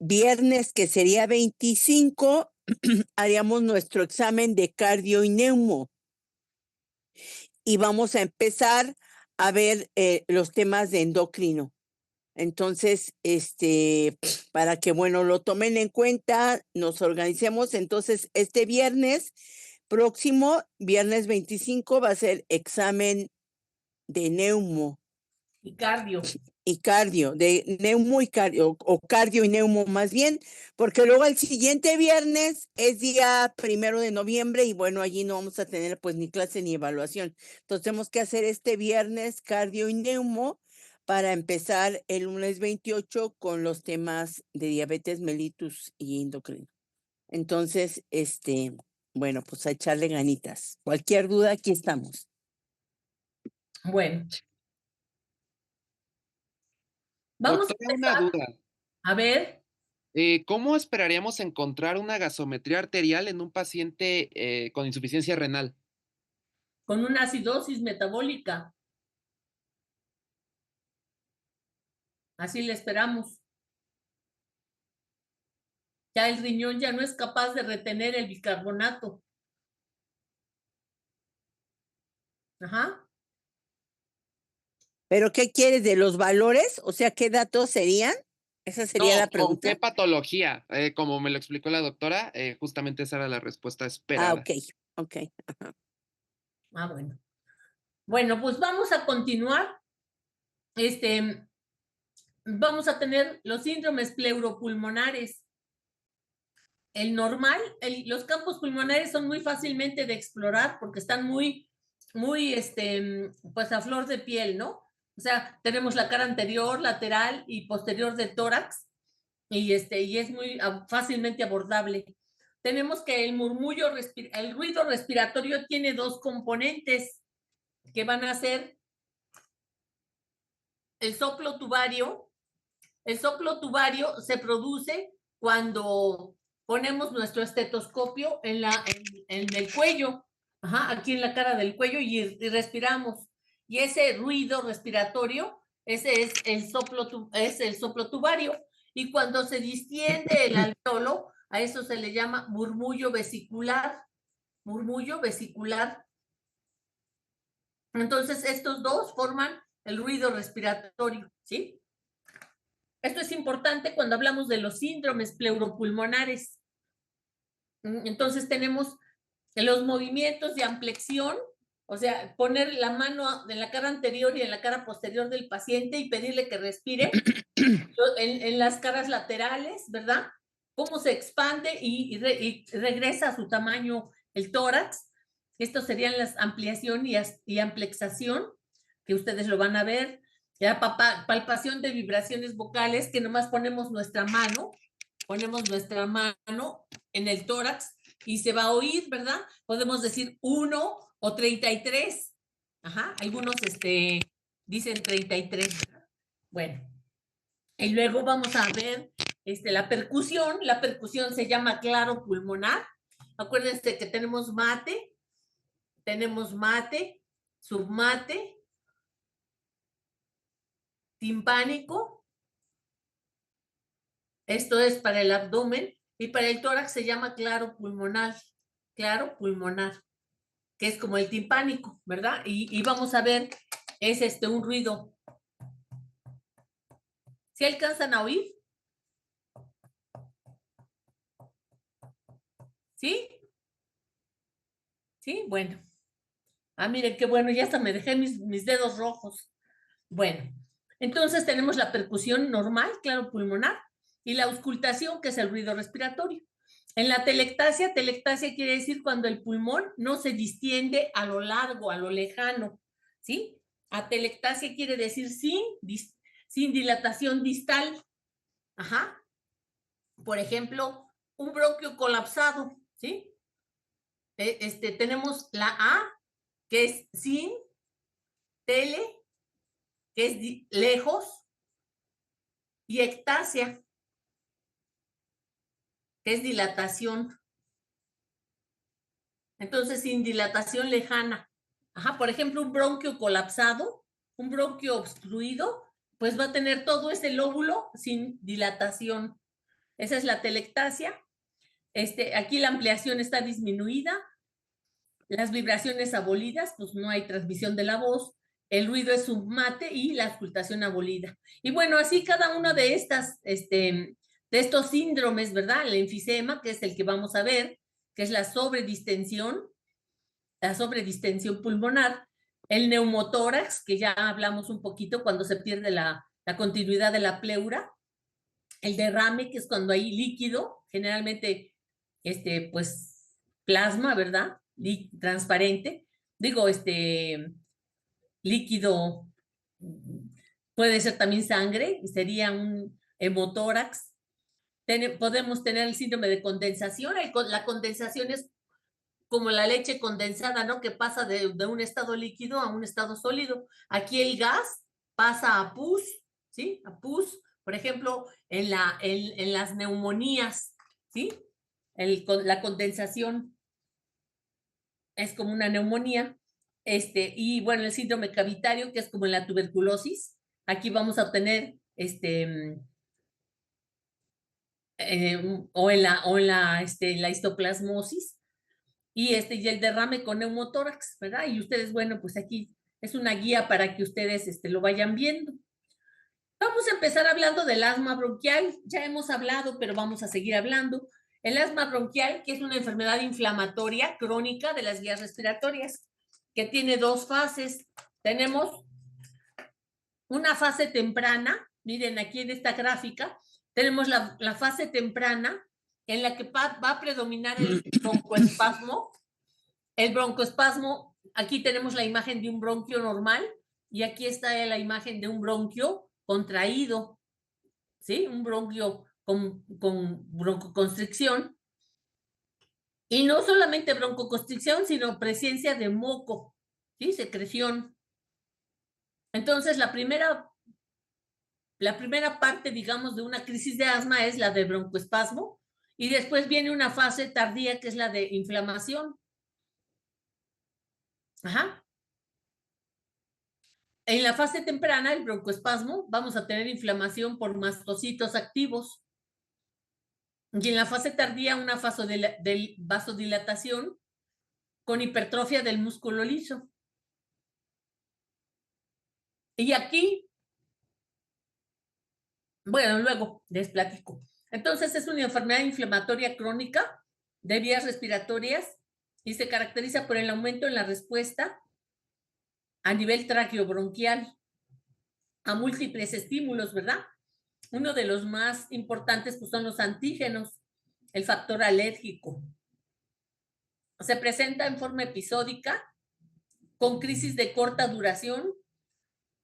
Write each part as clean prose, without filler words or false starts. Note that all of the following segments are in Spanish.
viernes, que sería 25, haríamos nuestro examen de cardio y neumo. Y vamos a empezar a ver los temas de endocrino. Entonces, para que, bueno, lo tomen en cuenta, nos organicemos. Entonces, este viernes próximo, viernes 25, va a ser examen de neumo. Y cardio. Y cardio, de neumo y cardio, o cardio y neumo más bien, porque luego el siguiente viernes es día 1 de noviembre y bueno, allí no vamos a tener pues ni clase ni evaluación. Entonces tenemos que hacer este viernes cardio y neumo para empezar el lunes 28 con los temas de diabetes mellitus y endocrino. Entonces, bueno, pues a echarle ganitas. Cualquier duda, aquí estamos. Bueno. Vamos Doctora, a empezar. una duda. A ver. ¿Cómo esperaríamos encontrar una gasometría arterial en un paciente con insuficiencia renal? Con una acidosis metabólica. Así le esperamos. Ya el riñón ya no es capaz de retener el bicarbonato. Ajá. ¿Pero qué quieres de los valores? O sea, ¿qué datos serían? Esa sería la ¿Con pregunta. qué patología? Como me lo explicó la doctora, justamente esa era la respuesta esperada. Ok. Ajá. Bueno. Bueno, pues vamos a continuar. Vamos a tener los síndromes pleuropulmonares. El normal, los campos pulmonares son muy fácilmente de explorar porque están muy, pues a flor de piel, ¿no? O sea, tenemos la cara anterior, lateral y posterior del tórax y es muy fácilmente abordable. Tenemos que el ruido respiratorio tiene dos componentes que van a ser el soplo tubario. El soplo tubario se produce cuando ponemos nuestro estetoscopio en el cuello, aquí en la cara del cuello y respiramos. Y ese ruido respiratorio, ese es el soplo tubario. Y cuando se distiende el alveolo, a eso se le llama murmullo vesicular. Murmullo vesicular. Entonces, estos dos forman el ruido respiratorio, ¿sí? Esto es importante cuando hablamos de los síndromes pleuropulmonares. Entonces tenemos los movimientos de amplexión, o sea, poner la mano en la cara anterior y en la cara posterior del paciente y pedirle que respire en las caras laterales, ¿verdad? Cómo se expande y regresa a su tamaño el tórax. Estos serían las ampliación y amplexación, que ustedes lo van a ver. La palpación de vibraciones vocales, que nomás ponemos nuestra mano en el tórax y se va a oír, ¿verdad? Podemos decir 1 o 33. Algunos dicen 33, ¿verdad? Bueno, y luego vamos a ver la percusión. La percusión se llama claro pulmonar. Acuérdense que tenemos mate, submate, timpánico. Esto es para el abdomen y para el tórax se llama claro pulmonar, que es como el timpánico, ¿verdad? Y vamos a ver, es un ruido. ¿Sí alcanzan a oír? ¿Sí? ¿Sí? Bueno. Miren qué bueno, ya hasta me dejé mis dedos rojos. Bueno, entonces tenemos la percusión normal, claro pulmonar, y la auscultación, que es el ruido respiratorio. En la telectasia quiere decir cuando el pulmón no se distiende a lo largo, a lo lejano, ¿sí? Atelectasia quiere decir sin dilatación distal. Por ejemplo, un bronquio colapsado, ¿sí? Tenemos la A, que es sin, tele, que es lejos, y ectasia, que es dilatación. Entonces, sin dilatación lejana. Por ejemplo, un bronquio colapsado, un bronquio obstruido, pues va a tener todo ese lóbulo sin dilatación. Esa es la telectasia. Aquí la ampliación está disminuida, las vibraciones abolidas, pues no hay transmisión de la voz, el ruido es submate y la auscultación abolida. Y bueno, así cada una de estos síndromes, ¿verdad? El enfisema, que es el que vamos a ver, que es la sobredistensión pulmonar, el neumotórax, que ya hablamos un poquito cuando se pierde la continuidad de la pleura, el derrame, que es cuando hay líquido, generalmente, pues, plasma, ¿verdad? Transparente. Digo, líquido, puede ser también sangre, sería un hemotórax. Podemos tener el síndrome de condensación. La condensación es como la leche condensada, ¿no? Que pasa de un estado líquido a un estado sólido. Aquí el gas pasa a pus, ¿sí? A pus, por ejemplo, en las neumonías, ¿sí? La condensación es como una neumonía. Y bueno, el síndrome cavitario, que es como en la tuberculosis. Aquí vamos a obtener o en la histoplasmosis. Y el derrame con neumotórax, ¿verdad? Y ustedes, bueno, pues aquí es una guía para que ustedes lo vayan viendo. Vamos a empezar hablando del asma bronquial. Ya hemos hablado, pero vamos a seguir hablando. El asma bronquial, que es una enfermedad inflamatoria crónica de las vías respiratorias, que tiene dos fases. Tenemos una fase temprana, miren aquí en esta gráfica, tenemos la fase temprana en la que va a predominar el broncoespasmo. El broncoespasmo, aquí tenemos la imagen de un bronquio normal y aquí está la imagen de un bronquio contraído, ¿sí? Un bronquio con broncoconstricción. Y no solamente broncoconstricción, sino presencia de moco, ¿sí? Secreción. Entonces, la primera parte, digamos, de una crisis de asma es la de broncoespasmo y después viene una fase tardía que es la de inflamación. Ajá. En la fase temprana, el broncoespasmo, vamos a tener inflamación por mastocitos activos. Y en la fase tardía, una vasodilatación con hipertrofia del músculo liso. Y aquí, bueno, luego les platico. Entonces, es una enfermedad inflamatoria crónica de vías respiratorias y se caracteriza por el aumento en la respuesta a nivel traqueobronquial a múltiples estímulos, ¿verdad? Uno de los más importantes pues, son los antígenos, el factor alérgico. Se presenta en forma episódica, con crisis de corta duración,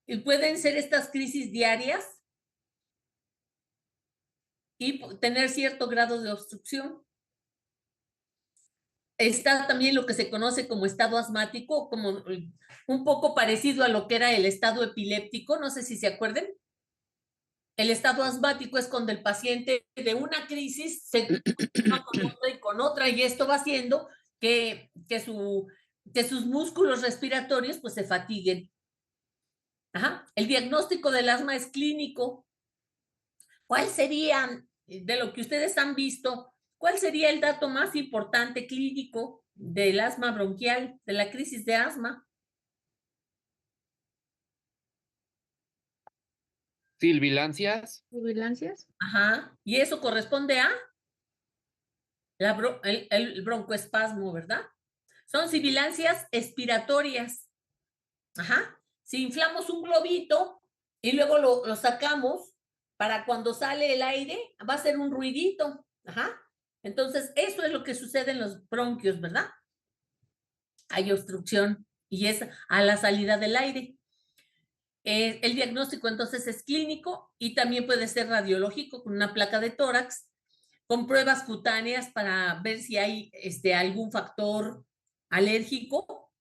y pueden ser estas crisis diarias y tener cierto grado de obstrucción. Está también lo que se conoce como estado asmático, como un poco parecido a lo que era el estado epiléptico, no sé si se acuerden. El estado asmático es cuando el paciente de una crisis se va con otra y con otra, y esto va haciendo que sus músculos respiratorios pues se fatiguen. Ajá. El diagnóstico del asma es clínico. ¿Cuál sería, de lo que ustedes han visto, cuál sería el dato más importante clínico del asma bronquial, de la crisis de asma? Sibilancias. ¿Sibilancias? Ajá. Y eso corresponde a el broncoespasmo, ¿verdad? Son sibilancias expiratorias. Ajá. Si inflamos un globito y luego lo sacamos, para cuando sale el aire, va a ser un ruidito. Ajá. Entonces, eso es lo que sucede en los bronquios, ¿verdad? Hay obstrucción y es a la salida del aire. El diagnóstico entonces es clínico y también puede ser radiológico con una placa de tórax, con pruebas cutáneas para ver si hay algún factor alérgico,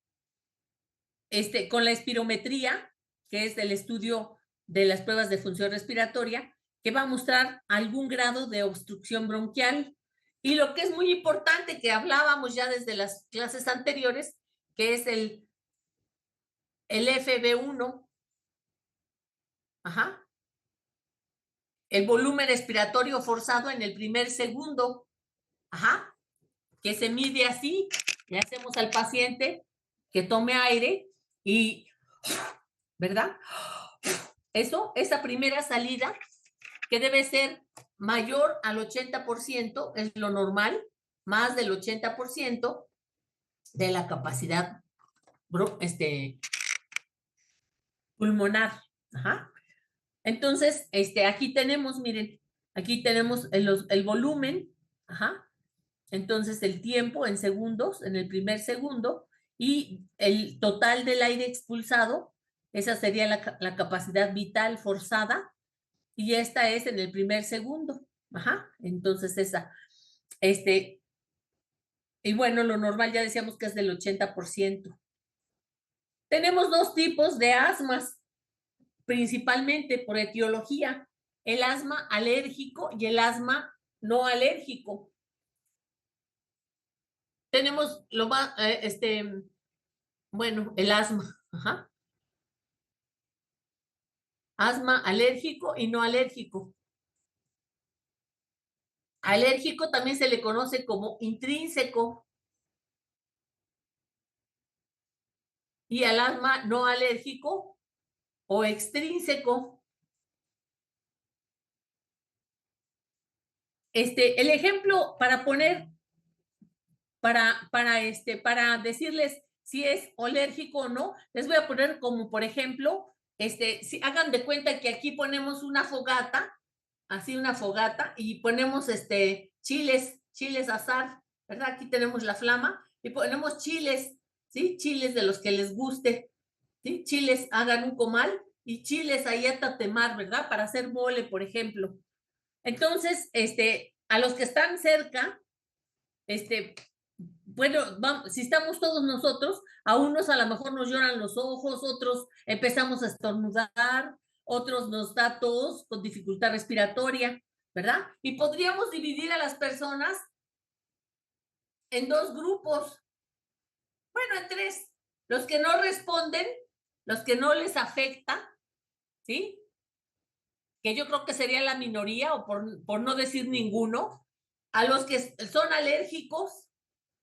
con la espirometría, que es el estudio de las pruebas de función respiratoria, que va a mostrar algún grado de obstrucción bronquial. Y lo que es muy importante, que hablábamos ya desde las clases anteriores, que es el FB1. Ajá. el volumen respiratorio forzado en el primer segundo, ajá, que se mide así. Le hacemos al paciente que tome aire y, ¿verdad? Eso, esa primera salida, que debe ser mayor al 80%, es lo normal, más del 80% de la capacidad pulmonar. Ajá. Entonces, aquí tenemos, miren, aquí tenemos el volumen, ajá. Entonces, el tiempo en segundos, en el primer segundo, y el total del aire expulsado, esa sería la capacidad vital forzada, y esta es en el primer segundo. Ajá, entonces esa, y bueno, lo normal ya decíamos que es del 80%. Tenemos dos tipos de asmas, principalmente por etiología, el asma alérgico y el asma no alérgico. Tenemos lo más, bueno, el asma, ajá. Asma alérgico y no alérgico. Alérgico también se le conoce como intrínseco. Y al asma no alérgico o extrínseco. El ejemplo para poner, para decirles si es alérgico o no, les voy a poner como, por ejemplo, si hagan de cuenta que aquí ponemos una fogata, así una fogata, y ponemos chiles asar, ¿verdad? Aquí tenemos la flama, y ponemos chiles, ¿sí? Chiles de los que les guste, ¿sí? Chiles, hagan un comal, y chiles ahí a tatemar, ¿verdad? Para hacer mole, por ejemplo. Entonces, a los que están cerca, bueno, vamos, si estamos todos nosotros, a unos a lo mejor nos lloran los ojos, otros empezamos a estornudar, otros nos da tos con dificultad respiratoria, ¿verdad? Y podríamos dividir a las personas en dos grupos, bueno, en tres. Los que no responden, los que no les afecta, ¿sí? Que yo creo que sería la minoría, o por no decir ninguno, a los que son alérgicos,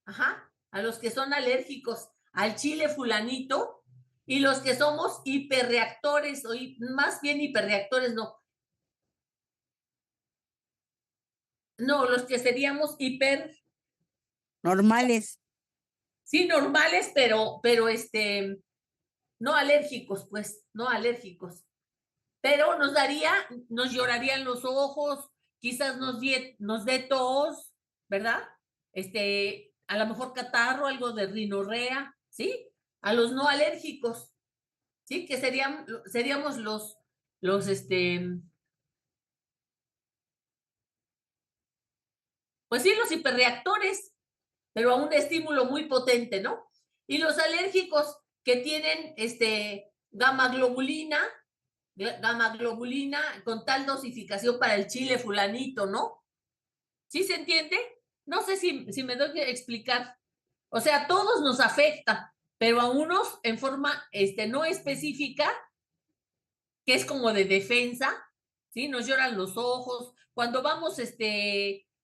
ajá, a los que son alérgicos al chile fulanito, y los que somos hiperreactores, o más bien hiperreactores, no, los que seríamos Normales. sí, normales, pero no alérgicos, pues, no alérgicos. Pero nos llorarían los ojos, quizás nos dé tos, ¿verdad? A lo mejor catarro, algo de rinorrea, ¿sí? A los no alérgicos, ¿sí? Que seríamos los, pues sí, los hiperreactores, pero a un estímulo muy potente, ¿no? Y los alérgicos que tienen, gamma globulina con tal dosificación para el chile fulanito, ¿no? ¿Sí se entiende? No sé si me doy que explicar. O sea, a todos nos afecta, pero a unos en forma no específica, que es como de defensa, ¿sí? Nos lloran los ojos. Cuando vamos,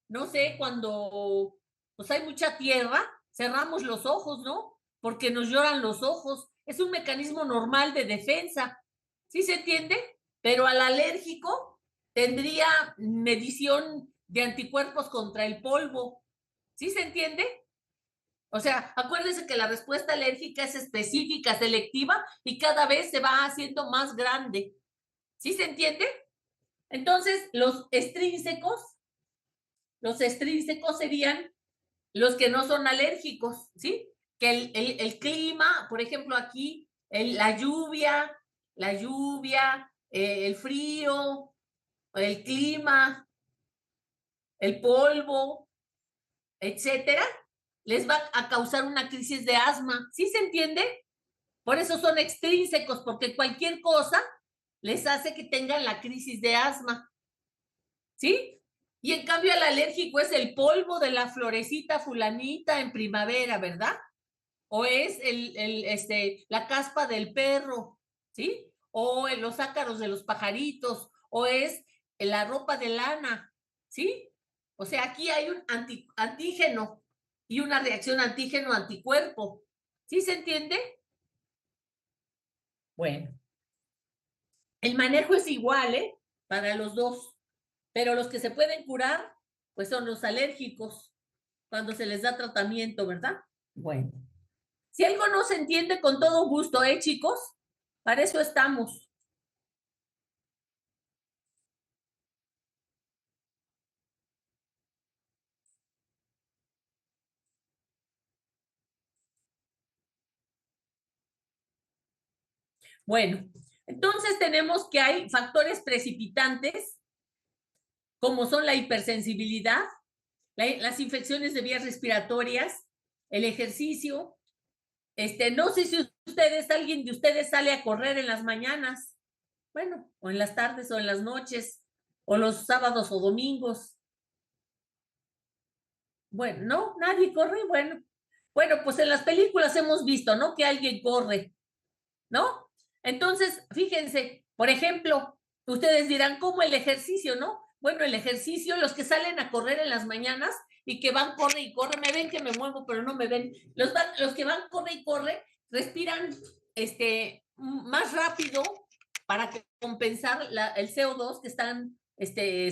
no sé, cuando pues hay mucha tierra, cerramos los ojos, ¿no? Porque nos lloran los ojos. Es un mecanismo normal de defensa. ¿Sí se entiende? Pero al alérgico tendría medición de anticuerpos contra el polvo. ¿Sí se entiende? O sea, acuérdense que la respuesta alérgica es específica, selectiva, y cada vez se va haciendo más grande. ¿Sí se entiende? Entonces, los extrínsecos serían los que no son alérgicos, ¿sí? Que el clima, por ejemplo, aquí, la lluvia, el frío, el clima, el polvo, etcétera, les va a causar una crisis de asma. ¿Sí se entiende? Por eso son extrínsecos, porque cualquier cosa les hace que tengan la crisis de asma. ¿Sí? Y en cambio el alérgico es el polvo de la florecita fulanita en primavera, ¿verdad? O es la caspa del perro, ¿sí? O los ácaros de los pajaritos, o es la ropa de lana, ¿sí? O sea, aquí hay un antígeno y una reacción antígeno-anticuerpo. ¿Sí se entiende? Bueno, el manejo es igual, ¿eh? Para los dos, pero los que se pueden curar, pues son los alérgicos, cuando se les da tratamiento, ¿verdad? Bueno, si algo no se entiende, con todo gusto, ¿eh, chicos? Para eso estamos. Bueno, entonces tenemos que hay factores precipitantes, como son la hipersensibilidad, las infecciones de vías respiratorias, el ejercicio. No sé si alguien de ustedes sale a correr en las mañanas, bueno, o en las tardes o en las noches, o los sábados o domingos. Bueno, no, nadie corre, bueno. Bueno, pues en las películas hemos visto, ¿no? Que alguien corre, ¿no? Entonces, fíjense, por ejemplo, ustedes dirán, ¿cómo el ejercicio, no? Bueno, el ejercicio, los que salen a correr en las mañanas y que van, corre y corre, me ven que me muevo, pero no me ven. Los que van, corre y corre, respiran más rápido para compensar el CO2 que están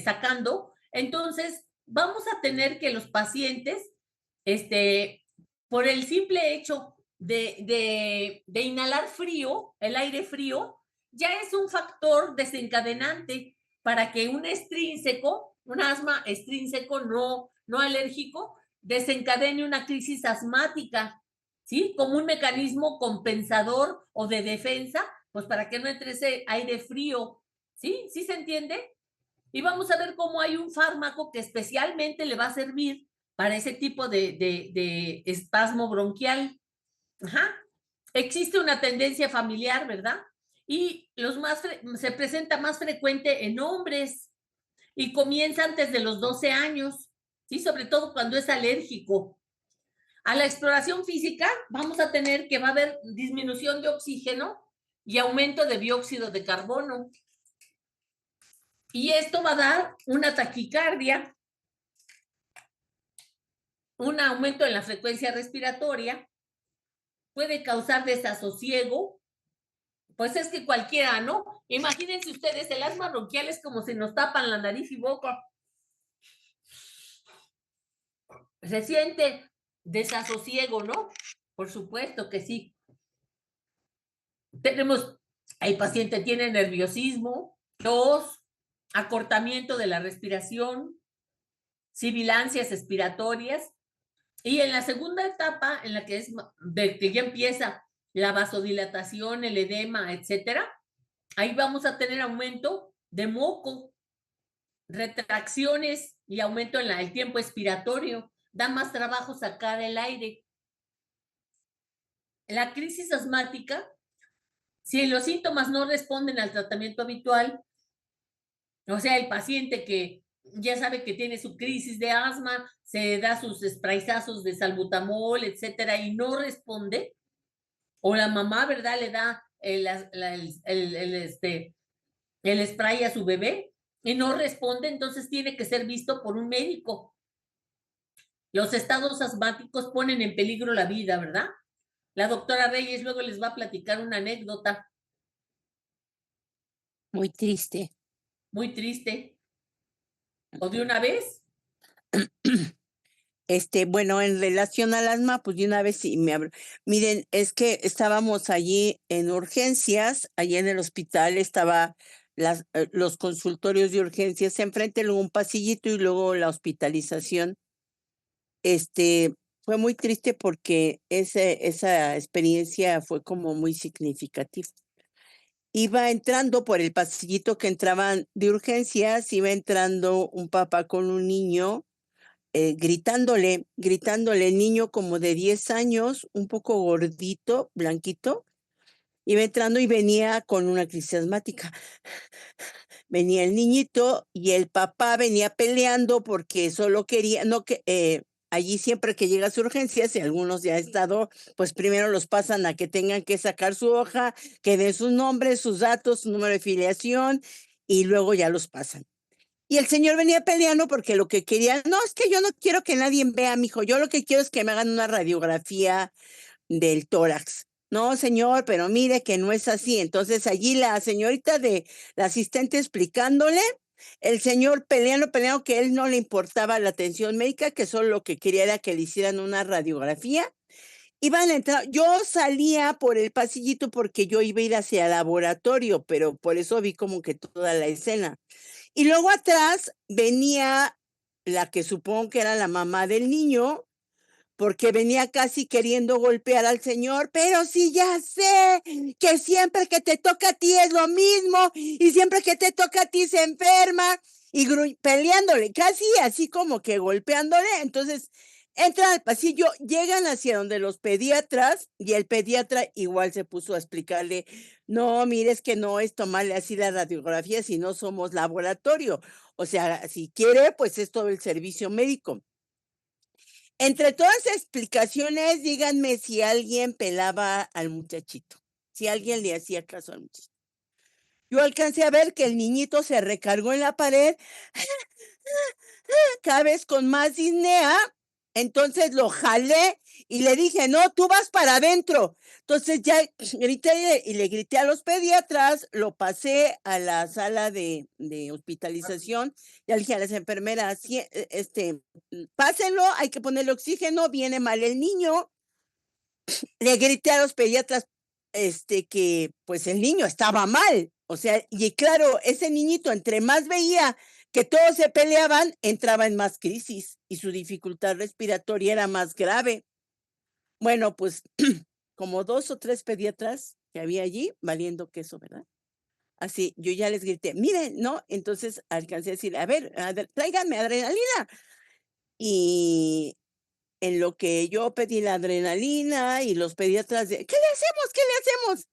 sacando. Entonces, vamos a tener que los pacientes, por el simple hecho de inhalar frío, el aire frío, ya es un factor desencadenante para que un asma extrínseco no alérgico, desencadene una crisis asmática, ¿sí? Como un mecanismo compensador o de defensa, pues para que no entre ese aire frío, ¿sí? ¿Sí se entiende? Y vamos a ver cómo hay un fármaco que especialmente le va a servir para ese tipo de espasmo bronquial. Ajá. Existe una tendencia familiar, ¿verdad? Y se presenta más frecuente en hombres y comienza antes de los 12 años, ¿sí? Sobre todo cuando es alérgico. A la exploración física vamos a tener que va a haber disminución de oxígeno y aumento de dióxido de carbono. Y esto va a dar una taquicardia, un aumento en la frecuencia respiratoria, puede causar desasosiego, pues es que cualquiera, ¿no? Imagínense ustedes, el asma bronquial es como si nos tapan la nariz y boca. Se siente desasosiego, ¿no? Por supuesto que sí. El paciente tiene nerviosismo, tos, acortamiento de la respiración, sibilancias expiratorias. Y en la segunda etapa, en la que que ya empieza la vasodilatación, el edema, etcétera, ahí vamos a tener aumento de moco, retracciones y aumento en el tiempo expiratorio. Da más trabajo sacar el aire. La crisis asmática, si los síntomas no responden al tratamiento habitual, o sea, el paciente que ya sabe que tiene su crisis de asma, se da sus sprayazos de salbutamol, etcétera, y no responde, o la mamá, ¿verdad?, le da el spray a su bebé y no responde, entonces tiene que ser visto por un médico. Los estados asmáticos ponen en peligro la vida, ¿verdad? La doctora Reyes luego les va a platicar una anécdota. Muy triste. Muy triste. ¿O de una vez? Bueno, en relación al asma, pues de una vez sí miren, es que estábamos allí en urgencias, allí en el hospital estaba los consultorios de urgencias enfrente, luego un pasillito y luego la hospitalización. Fue muy triste porque esa experiencia fue como muy significativa. Iba entrando por el pasillito que entraban de urgencias, iba entrando un papá con un niño, gritándole, el niño como de 10 años, un poco gordito, blanquito, iba entrando y venía con una crisis asmática. Venía el niñito y el papá venía peleando porque solo quería, allí siempre que llega a urgencias, y algunos ya han estado, pues primero los pasan a que tengan que sacar su hoja, que den sus nombres, sus datos, su número de filiación, y luego ya los pasan. Y el señor venía peleando porque lo que quería, no, es que yo no quiero que nadie vea, mijo, yo lo que quiero es que me hagan una radiografía del tórax. No, señor, pero mire que no es así. Entonces allí la señorita de la asistente explicándole, el señor peleando, que a él no le importaba la atención médica, que solo lo que quería era que le hicieran una radiografía. Iban a entrar, yo salía por el pasillito porque yo iba a ir hacia el laboratorio, pero por eso vi como que toda la escena. Y luego atrás venía la que supongo que era la mamá del niño, porque venía casi queriendo golpear al señor, pero sí ya sé que siempre que te toca a ti es lo mismo y siempre que te toca a ti se enferma y peleándole, casi así como que golpeándole. Entonces entran al pasillo, llegan hacia donde los pediatras y el pediatra igual se puso a explicarle, no, mire, es que no es tomarle así la radiografía si no somos laboratorio. O sea, si quiere, pues es todo el servicio médico. Entre todas las explicaciones, díganme si alguien pelaba al muchachito, si alguien le hacía caso al muchachito. Yo alcancé a ver que el niñito se recargó en la pared, cada vez con más disnea. Entonces lo jalé y le dije, no, tú vas para adentro. Entonces ya grité y le grité a los pediatras, lo pasé a la sala de hospitalización, ya le dije a las enfermeras, pásenlo, hay que ponerle oxígeno, viene mal el niño. Le grité a los pediatras, que pues el niño estaba mal. O sea, y claro, ese niñito entre más veía que todos se peleaban, entraba en más crisis y su dificultad respiratoria era más grave. Bueno, pues como 2 o 3 pediatras que había allí, valiendo queso, ¿verdad? Así, yo ya les grité, miren, ¿no? Entonces alcancé a decir, a ver, tráiganme adrenalina. Y en lo que yo pedí la adrenalina y los pediatras de, ¿qué le hacemos? ¿Qué le hacemos?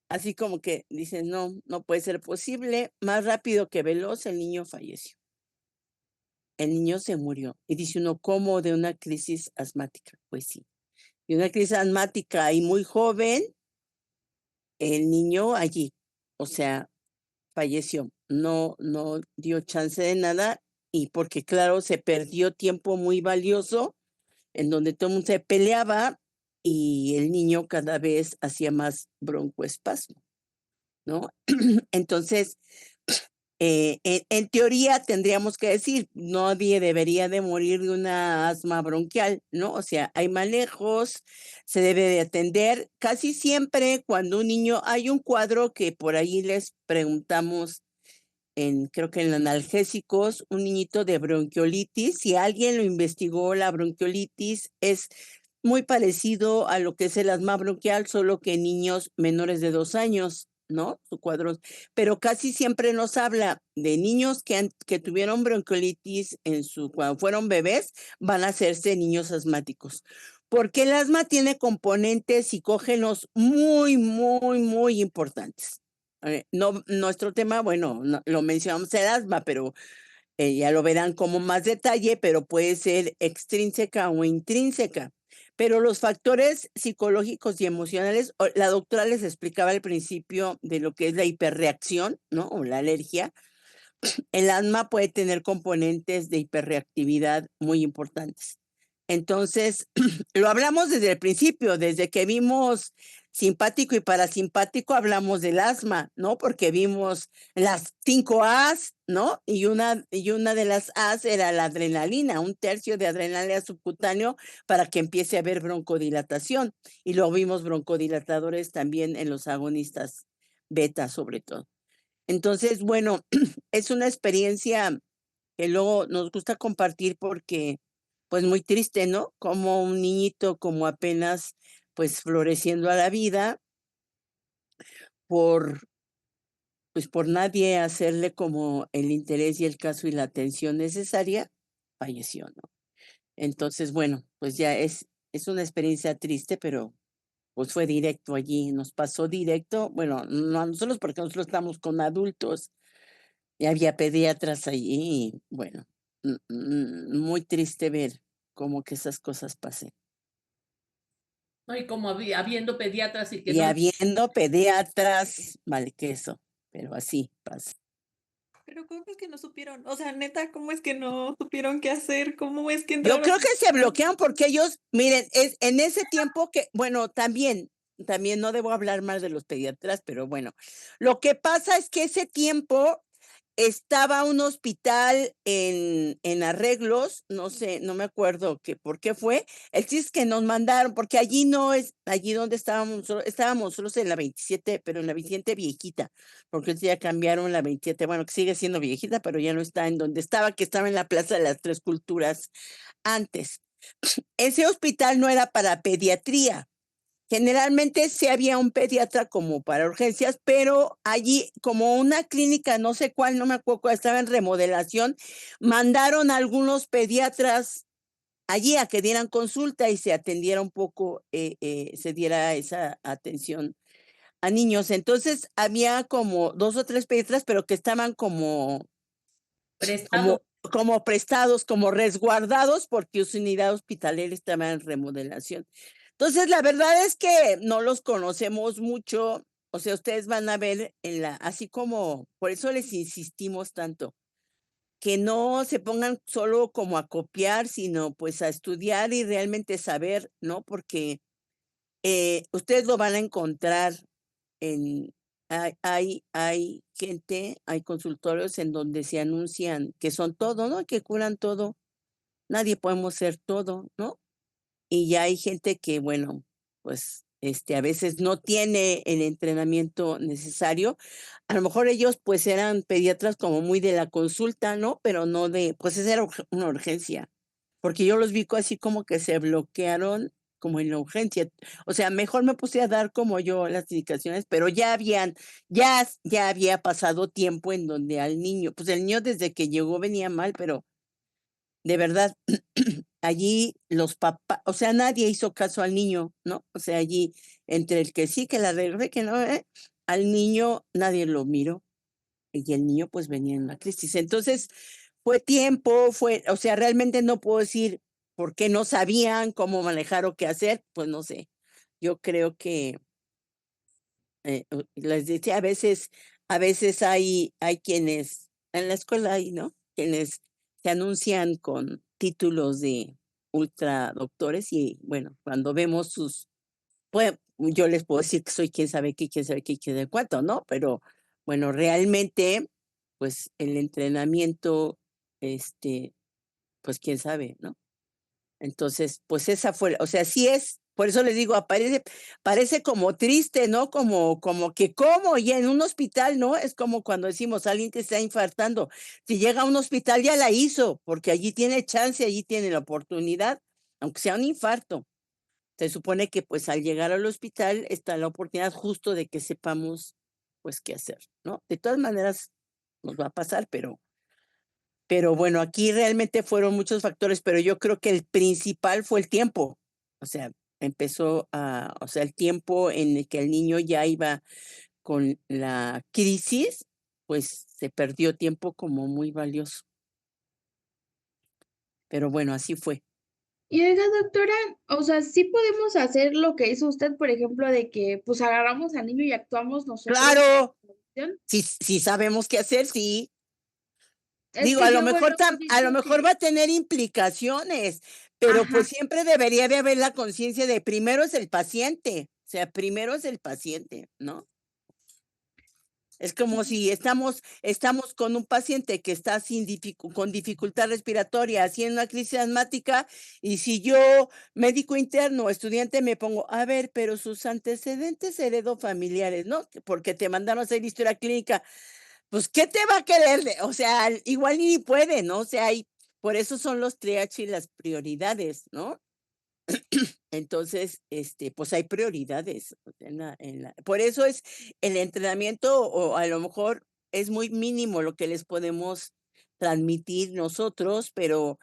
Así como que dicen, no, no puede ser posible. Más rápido que veloz, el niño falleció. El niño se murió. Y dice uno, ¿cómo de una crisis asmática? Pues sí, de una crisis asmática y muy joven, el niño allí, o sea, falleció. No, no dio chance de nada y porque claro, se perdió tiempo muy valioso en donde todo el mundo se peleaba y el niño cada vez hacía más broncoespasmo, ¿no? Entonces, en teoría tendríamos que decir, nadie debería de morir de una asma bronquial, ¿no? O sea, hay manejos, se debe de atender. Casi siempre cuando un niño, hay un cuadro que por ahí les preguntamos creo que en analgésicos, un niñito de bronquiolitis. Si alguien lo investigó, la bronquiolitis es muy parecido a lo que es el asma bronquial, solo que en niños menores de 2 años, ¿no? Su cuadro. Pero casi siempre nos habla de niños que tuvieron bronquiolitis cuando fueron bebés, van a hacerse niños asmáticos. Porque el asma tiene componentes psicógenos muy, muy, muy importantes. No, nuestro tema, bueno, lo mencionamos el asma, pero ya lo verán como más detalle, pero puede ser extrínseca o intrínseca. Pero los factores psicológicos y emocionales, la doctora les explicaba al principio de lo que es la hiperreacción, ¿no? O la alergia. El asma puede tener componentes de hiperreactividad muy importantes. Entonces, lo hablamos desde el principio, desde que vimos simpático y parasimpático, hablamos del asma, ¿no? Porque vimos las 5 A's, ¿no? Y una de las A's era la adrenalina, 1/3 de adrenalina subcutáneo para que empiece a haber broncodilatación. Y lo vimos broncodilatadores también en los agonistas beta, sobre todo. Entonces, bueno, es una experiencia que luego nos gusta compartir porque, pues muy triste, ¿no? Como un niñito como apenas, pues floreciendo a la vida, por, pues por nadie hacerle como el interés y el caso y la atención necesaria, falleció, ¿no? Entonces, bueno, pues ya es una experiencia triste, pero pues fue directo allí, nos pasó directo, bueno, no a nosotros porque nosotros estamos con adultos. Y había pediatras allí, y bueno, muy triste ver cómo que esas cosas pasen. ¿no? Y como habiendo pediatras y que Y no. habiendo pediatras, vale queso, pero así pasa. Pero ¿cómo es que no supieron? O sea, neta, ¿cómo es que no supieron qué hacer? ¿Cómo es que Yo entraron? creo que se bloquean porque ellos, miren, es en ese tiempo que, bueno, también no debo hablar más de los pediatras, pero bueno, lo que pasa es que ese tiempo estaba un hospital en arreglos, no sé, no me acuerdo por qué fue. El chiste es que nos mandaron, porque allí no es, allí donde estábamos solos en la 27, pero en la 27 viejita, porque ya cambiaron la 27, bueno, que sigue siendo viejita, pero ya no está en donde estaba, que estaba en la Plaza de las Tres Culturas antes. Ese hospital no era para pediatría. Generalmente sí había un pediatra como para urgencias, pero allí como una clínica, no sé cuál, no me acuerdo cuál, estaba en remodelación, mandaron a algunos pediatras allí a que dieran consulta y se atendiera un poco, se diera esa atención a niños. Entonces había como 2 o 3 pediatras, pero que estaban Prestado. como prestados, como resguardados, porque su unidad hospitalaria estaba en remodelación. Entonces, la verdad es que no los conocemos mucho. O sea, ustedes van a ver así como, por eso les insistimos tanto, que no se pongan solo como a copiar, sino pues a estudiar y realmente saber, ¿no? Porque ustedes lo van a encontrar en, hay gente, hay consultorios en donde se anuncian que son todo, ¿no? Que curan todo. Nadie podemos ser todo, ¿no? Y ya hay gente que, bueno, pues a veces no tiene el entrenamiento necesario. A lo mejor ellos pues eran pediatras como muy de la consulta, ¿no? Pero no pues esa era una urgencia, porque yo los vi así como que se bloquearon como en la urgencia. O sea, mejor me puse a dar como yo las indicaciones, pero ya había pasado tiempo en donde al niño, pues el niño desde que llegó venía mal, pero de verdad, allí los papás, o sea, nadie hizo caso al niño, ¿no? O sea, allí, entre el que sí, que la regla, que no, al niño nadie lo miró y el niño pues venía en una crisis. Entonces, o sea, realmente no puedo decir por qué no sabían cómo manejar o qué hacer, pues no sé. Yo creo que, les decía, a veces hay quienes, en la escuela hay, ¿no? Quienes se anuncian con títulos de ultra doctores y bueno, cuando vemos pues yo les puedo decir que soy quién sabe qué, quién sabe qué, quién sabe cuánto, ¿no? Pero bueno, realmente, pues el entrenamiento, pues quién sabe, ¿no? Entonces, pues esa fue, o sea, sí es, por eso les digo, parece como triste, ¿no? Como que y en un hospital, ¿no? Es como cuando decimos alguien que está infartando, si llega a un hospital ya la hizo, porque allí tiene chance, allí tiene la oportunidad, aunque sea un infarto. Se supone que pues al llegar al hospital está la oportunidad justo de que sepamos pues qué hacer, ¿no? De todas maneras nos va a pasar, pero bueno, aquí realmente fueron muchos factores, pero yo creo que el principal fue el tiempo. O sea, o sea, el tiempo en el que el niño ya iba con la crisis, pues se perdió tiempo como muy valioso. Pero bueno, así fue. Y oiga, doctora, o sea, sí podemos hacer lo que hizo usted, por ejemplo, de que pues agarramos al niño y actuamos nosotros. Claro, si sabemos qué hacer, sí. Es Digo, que a lo yo, mejor bueno, pues, a lo siento mejor que- va a tener implicaciones, pero Ajá. pues siempre debería de haber la conciencia de primero es el paciente, o sea, primero es el paciente, ¿no? Es como si estamos con un paciente que está con dificultad respiratoria, haciendo una crisis asmática, y si yo, médico interno, estudiante, me pongo, a ver, pero sus antecedentes heredofamiliares, ¿no? Porque te mandaron a hacer historia clínica, pues, ¿qué te va a querer? O sea, igual ni puede, ¿no? O sea, por eso son los triage y las prioridades, ¿no? Entonces, pues hay prioridades por eso es el entrenamiento, o a lo mejor es muy mínimo lo que les podemos transmitir nosotros, pero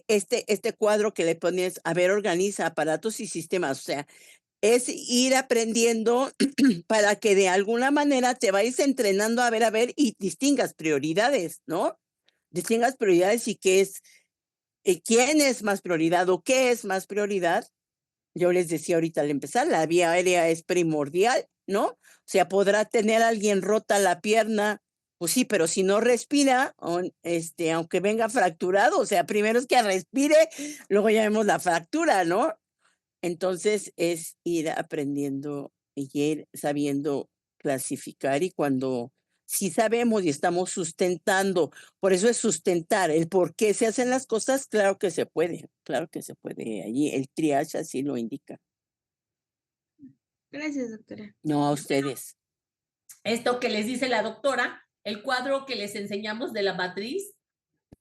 este cuadro que le pones, a ver, organiza aparatos y sistemas, o sea, es ir aprendiendo para que de alguna manera te vayas entrenando a ver, y distingas prioridades, ¿no? Distingas prioridades y quién es más prioridad o qué es más prioridad. Yo les decía ahorita al empezar, la vía aérea es primordial, ¿no? O sea, podrá tener alguien rota la pierna Pues sí, pero si no respira, aunque venga fracturado, o sea, primero es que respire, luego ya vemos la fractura, ¿no? Entonces es ir aprendiendo y ir sabiendo clasificar y cuando sí sabemos y estamos sustentando, por eso es sustentar, el por qué se hacen las cosas, claro que se puede, allí el triage así lo indica. Gracias, doctora. No a ustedes. Esto que les dice la doctora, el cuadro que les enseñamos de la matriz,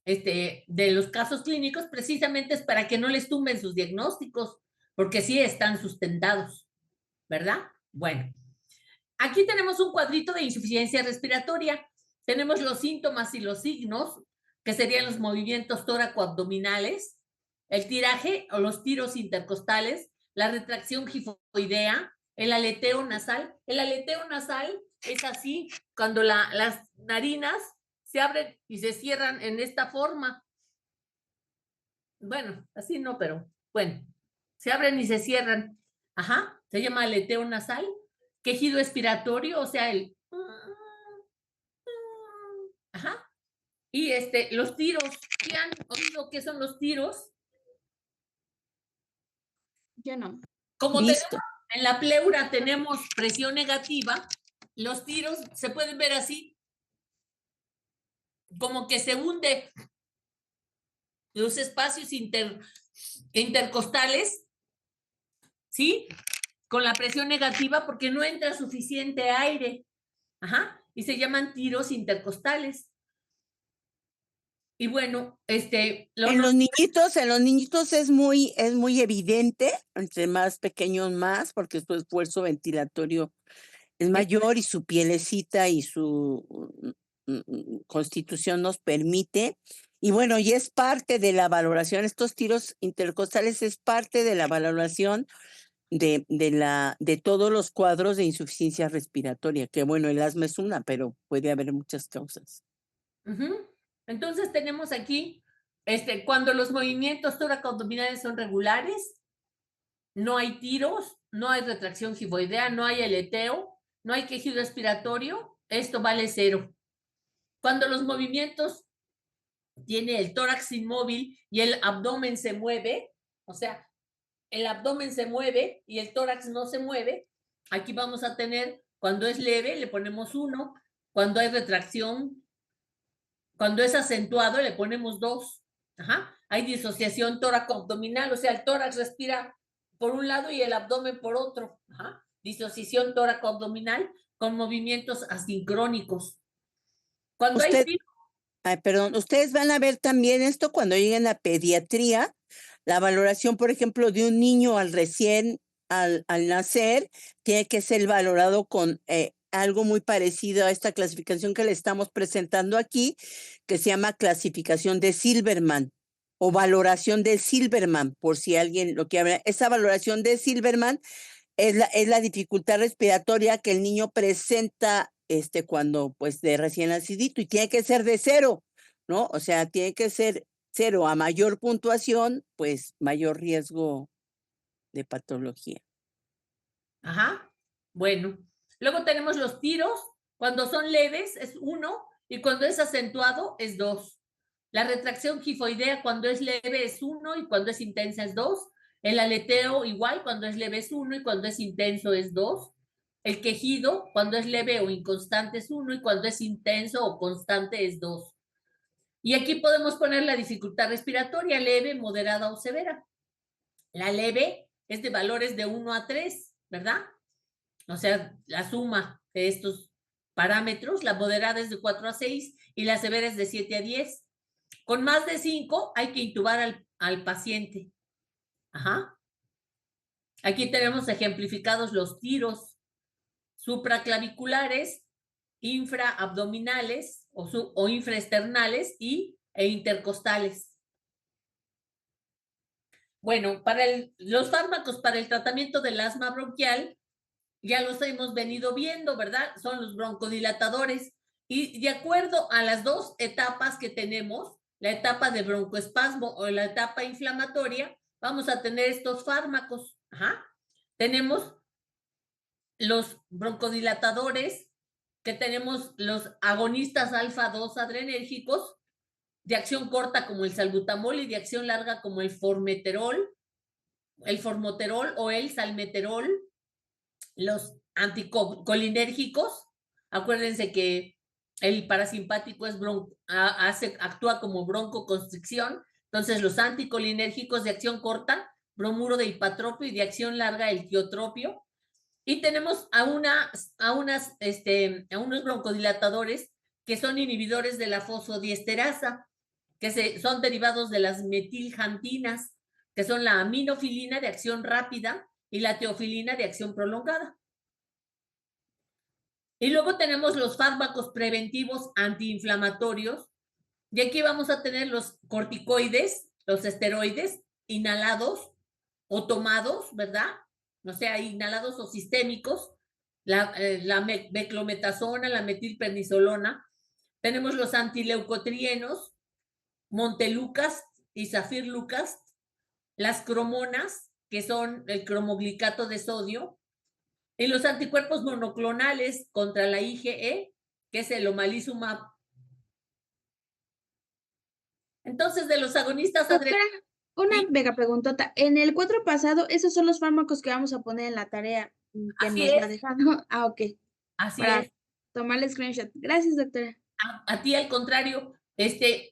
de los casos clínicos, precisamente es para que no les tumben sus diagnósticos, porque sí están sustentados, ¿verdad? Bueno, aquí tenemos un cuadrito de insuficiencia respiratoria. Tenemos los síntomas y los signos, que serían los movimientos tóraco-abdominales, el tiraje o los tiros intercostales, la retracción gifoidea, el aleteo nasal. El aleteo nasal es así, cuando las narinas se abren y se cierran en esta forma. Bueno, así no, pero bueno, se abren y se cierran. Ajá, se llama aleteo nasal. Quejido expiratorio, o sea, ajá. Y los tiros, ¿qué han oído qué son los tiros? Yo no. Como Listo. en la pleura tenemos presión negativa, los tiros se pueden ver así, como que se hunde los espacios intercostales, ¿sí? Con la presión negativa porque no entra suficiente aire. Ajá. Y se llaman tiros intercostales. Y bueno, En los niñitos es muy evidente, entre más pequeños más, porque su esfuerzo ventilatorio es mayor y su pielecita y su constitución nos permite. Y bueno, y es parte de la valoración, estos tiros intercostales es parte de la valoración de todos los cuadros de insuficiencia respiratoria, que bueno, el asma es una, pero puede haber muchas causas. Entonces tenemos aquí, cuando los movimientos tóraco-abdominales son regulares, no hay tiros, no hay retracción gifoidea, no hay aleteo, no hay quejido expiratorio, esto vale 0. Cuando los movimientos tiene el tórax inmóvil y el abdomen se mueve, o sea, el abdomen se mueve y el tórax no se mueve, aquí vamos a tener, cuando es leve, le ponemos 1, cuando hay retracción, cuando es acentuado, le ponemos 2. Ajá. Hay disociación tóraco-abdominal, o sea, el tórax respira por un lado y el abdomen por otro. Ajá. Disociación tóraco-abdominal con movimientos asincrónicos. Cuando perdón, ustedes van a ver también esto cuando lleguen a pediatría, la valoración, por ejemplo, de un niño al nacer, tiene que ser valorado con algo muy parecido a esta clasificación que le estamos presentando aquí, que se llama clasificación de Silberman o valoración de Silberman, por si alguien lo quiere ver. Esa valoración de Silberman es la dificultad respiratoria que el niño presenta cuando pues de recién nacidito y tiene que ser de 0, ¿no? O sea, tiene que ser 0 a mayor puntuación, pues mayor riesgo de patología. Ajá. Bueno, luego tenemos los tiros. Cuando son leves es 1 y cuando es acentuado es 2. La retracción gifoidea cuando es leve es 1 y cuando es intensa es 2. El aleteo igual, cuando es leve es 1 y cuando es intenso es 2. El quejido cuando es leve o inconstante es 1 y cuando es intenso o constante es 2. Y aquí podemos poner la dificultad respiratoria, leve, moderada o severa. La leve es de valores de 1 a 3, ¿verdad? O sea, la suma de estos parámetros, la moderada es de 4 a 6 y la severa es de 7 a 10. Con más de 5 hay que intubar al paciente. Ajá. Aquí tenemos ejemplificados los tiros supraclaviculares, infraabdominales o infraesternales e intercostales. Bueno, para los fármacos para el tratamiento del asma bronquial, ya los hemos venido viendo, ¿verdad? Son los broncodilatadores. Y de acuerdo a las 2 etapas que tenemos, la etapa de broncoespasmo o la etapa inflamatoria, vamos a tener estos fármacos. Ajá. Tenemos los broncodilatadores que tenemos los agonistas alfa-2 adrenérgicos, de acción corta como el salbutamol y de acción larga como el formoterol o el salmeterol, los anticolinérgicos. Acuérdense que el parasimpático es actúa como broncoconstricción, entonces los anticolinérgicos de acción corta, bromuro de hipatropio, y de acción larga el tiotropio. Y tenemos a unos broncodilatadores que son inhibidores de la fosfodiesterasa, que son derivados de las metiljantinas, que son la aminofilina de acción rápida y la teofilina de acción prolongada. Y luego tenemos los fármacos preventivos antiinflamatorios, y aquí vamos a tener los corticoides, los esteroides inhalados o tomados, ¿verdad? O sea, inhalados o sistémicos, la beclometasona, la metilprednisolona. Tenemos los antileucotrienos, Montelukast y Zafirlukast, las cromonas, que son el cromoglicato de sodio, y los anticuerpos monoclonales contra la IgE, que es el omalizumab. Entonces, de los agonistas Doctora, una ¿sí? mega preguntota. En el cuadro pasado, esos son los fármacos que vamos a poner en la tarea que Así nos va es. dejando. Ah, ok. Así Para es. tomar el screenshot. Gracias, doctora. A ti al contrario,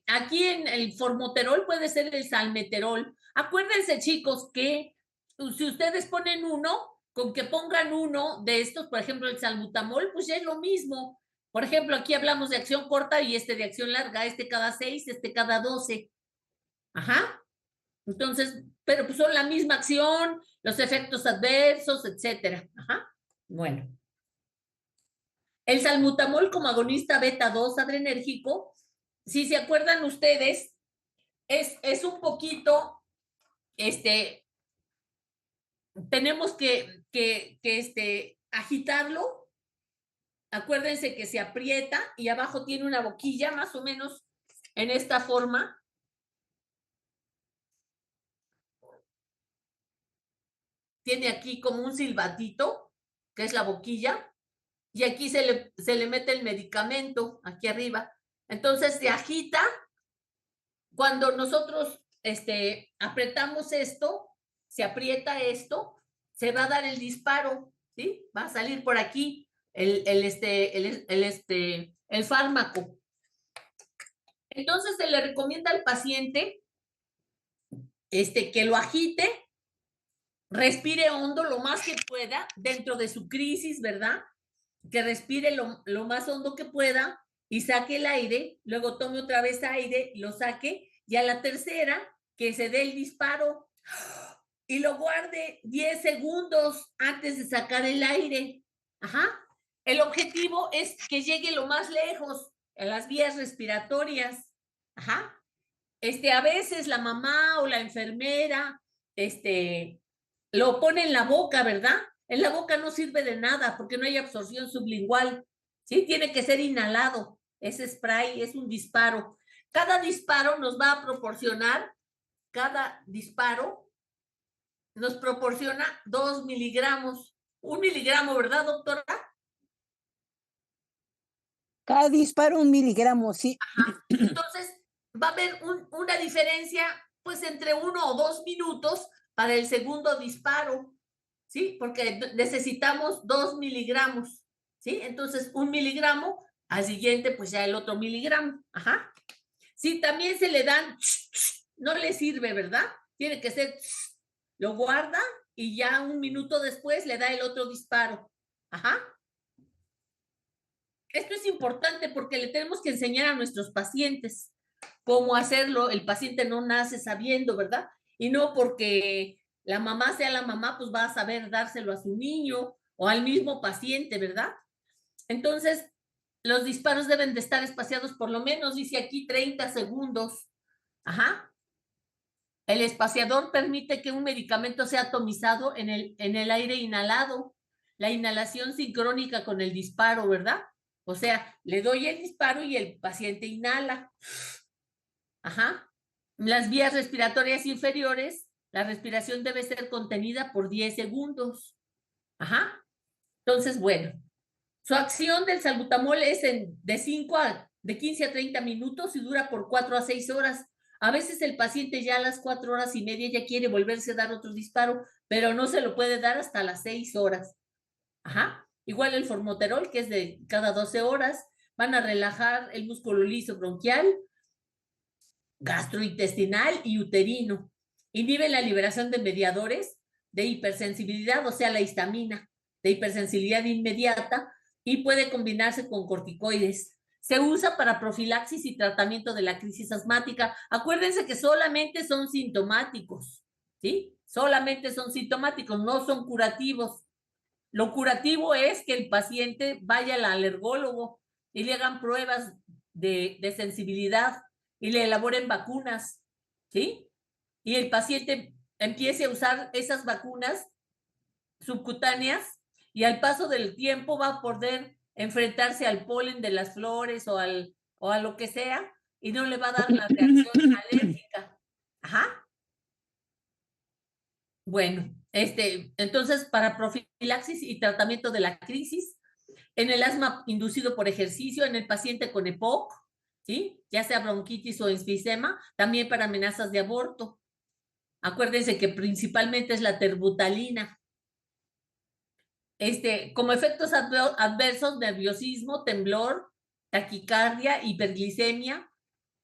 aquí en el formoterol puede ser el salmeterol. Acuérdense, chicos, que si ustedes ponen uno, con que pongan uno de estos, por ejemplo, el salbutamol, pues ya es lo mismo. Por ejemplo, aquí hablamos de acción corta y de acción larga, cada 6, cada 12. Ajá. Entonces, pero pues son la misma acción, los efectos adversos, etcétera. Ajá. Bueno. El salbutamol como agonista beta 2 adrenérgico, si se acuerdan ustedes, es un poquito, tenemos que agitarlo. Acuérdense que se aprieta y abajo tiene una boquilla más o menos en esta forma. Tiene aquí como un silbatito, que es la boquilla, y aquí se le mete el medicamento, aquí arriba. Entonces se agita. Cuando nosotros apretamos esto, se aprieta esto, se va a dar el disparo, ¿sí? Va a salir por aquí el fármaco. Entonces se le recomienda al paciente que lo agite, respire hondo lo más que pueda dentro de su crisis, ¿verdad? Que respire lo más hondo que pueda y saque el aire, luego tome otra vez aire, lo saque, y a la tercera que se dé el disparo y lo guarde 10 segundos antes de sacar el aire. Ajá. El objetivo es que llegue lo más lejos en las vías respiratorias. Ajá. A veces la mamá o la enfermera, lo pone en la boca, ¿verdad? En la boca no sirve de nada porque no hay absorción sublingual. Sí, tiene que ser inhalado. Ese spray es un disparo. Cada disparo nos va a proporcionar, cada disparo nos proporciona 2 miligramos. 1 miligramo, ¿verdad, doctora? Cada disparo 1 miligramo, sí. Ajá. Entonces, va a haber una diferencia, pues, entre 1 o 2 minutos para el segundo disparo, ¿sí? Porque necesitamos 2 miligramos, ¿sí? Entonces, 1 miligramo, al siguiente, pues ya el otro miligramo. Ajá. Si también se le dan, no le sirve, ¿verdad? Tiene que ser, lo guarda y ya 1 minuto después le da el otro disparo. Ajá. Esto es importante porque le tenemos que enseñar a nuestros pacientes cómo hacerlo. El paciente no nace sabiendo, ¿verdad? Y no porque la mamá sea la mamá, pues va a saber dárselo a su niño o al mismo paciente, ¿verdad? Entonces, los disparos deben de estar espaciados por lo menos, dice aquí, 30 segundos. Ajá. El espaciador permite que un medicamento sea atomizado en el aire inhalado. La inhalación sincrónica con el disparo, ¿verdad? O sea, le doy el disparo y el paciente inhala. Ajá. Las vías respiratorias inferiores, la respiración debe ser contenida por 10 segundos. Ajá. Entonces, bueno, Su acción del salbutamol es de 15 a 30 minutos y dura por 4 a 6 horas. A veces el paciente ya a las 4 horas y media ya quiere volverse a dar otro disparo, pero no se lo puede dar hasta las 6 horas. Ajá. Igual el formoterol, que es de cada 12 horas, van a relajar el músculo liso bronquial, gastrointestinal y uterino. Inhibe la liberación de mediadores de hipersensibilidad, o sea, la histamina, de hipersensibilidad inmediata, y puede combinarse con corticoides. Se usa para profilaxis y tratamiento de la crisis asmática. Acuérdense que solamente son sintomáticos, ¿sí? Solamente son sintomáticos, no son curativos. Lo curativo es que el paciente vaya al alergólogo y le hagan pruebas de sensibilidad y le elaboren vacunas, ¿sí? Y el paciente empiece a usar esas vacunas subcutáneas y al paso del tiempo va a poder enfrentarse al polen de las flores o a lo que sea y no le va a dar la reacción alérgica. Ajá. Bueno, entonces para profilaxis y tratamiento de la crisis, en el asma inducido por ejercicio, en el paciente con EPOC, ¿sí? Ya sea bronquitis o enfisema, también para amenazas de aborto. Acuérdense que principalmente es la terbutalina. Como efectos adversos, nerviosismo, temblor, taquicardia, hiperglicemia,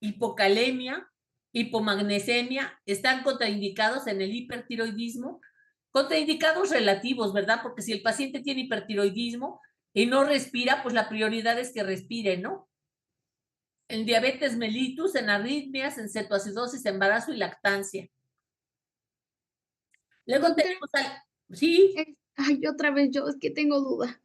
hipocalemia, hipomagnesemia, están contraindicados en el hipertiroidismo, contraindicados relativos, ¿verdad? Porque si el paciente tiene hipertiroidismo y no respira, pues la prioridad es que respire, ¿no? En diabetes mellitus, en arritmias, en cetoacidosis, embarazo y lactancia. Luego Doctora, tenemos sí, ay, otra vez yo, es que tengo duda.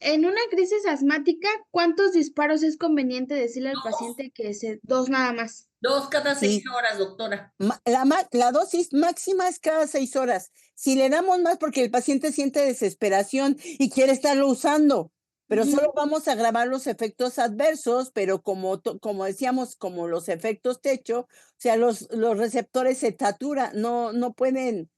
En una crisis asmática, ¿cuántos disparos es conveniente decirle al paciente que dos nada más? 2 cada 6 Sí. horas, doctora. La dosis máxima es cada 6 horas. Si le damos más porque el paciente siente desesperación y quiere estarlo usando, pero Ujú. solo vamos a agravar los efectos adversos, pero como decíamos, como los efectos techo, o sea, los receptores se saturan, no pueden,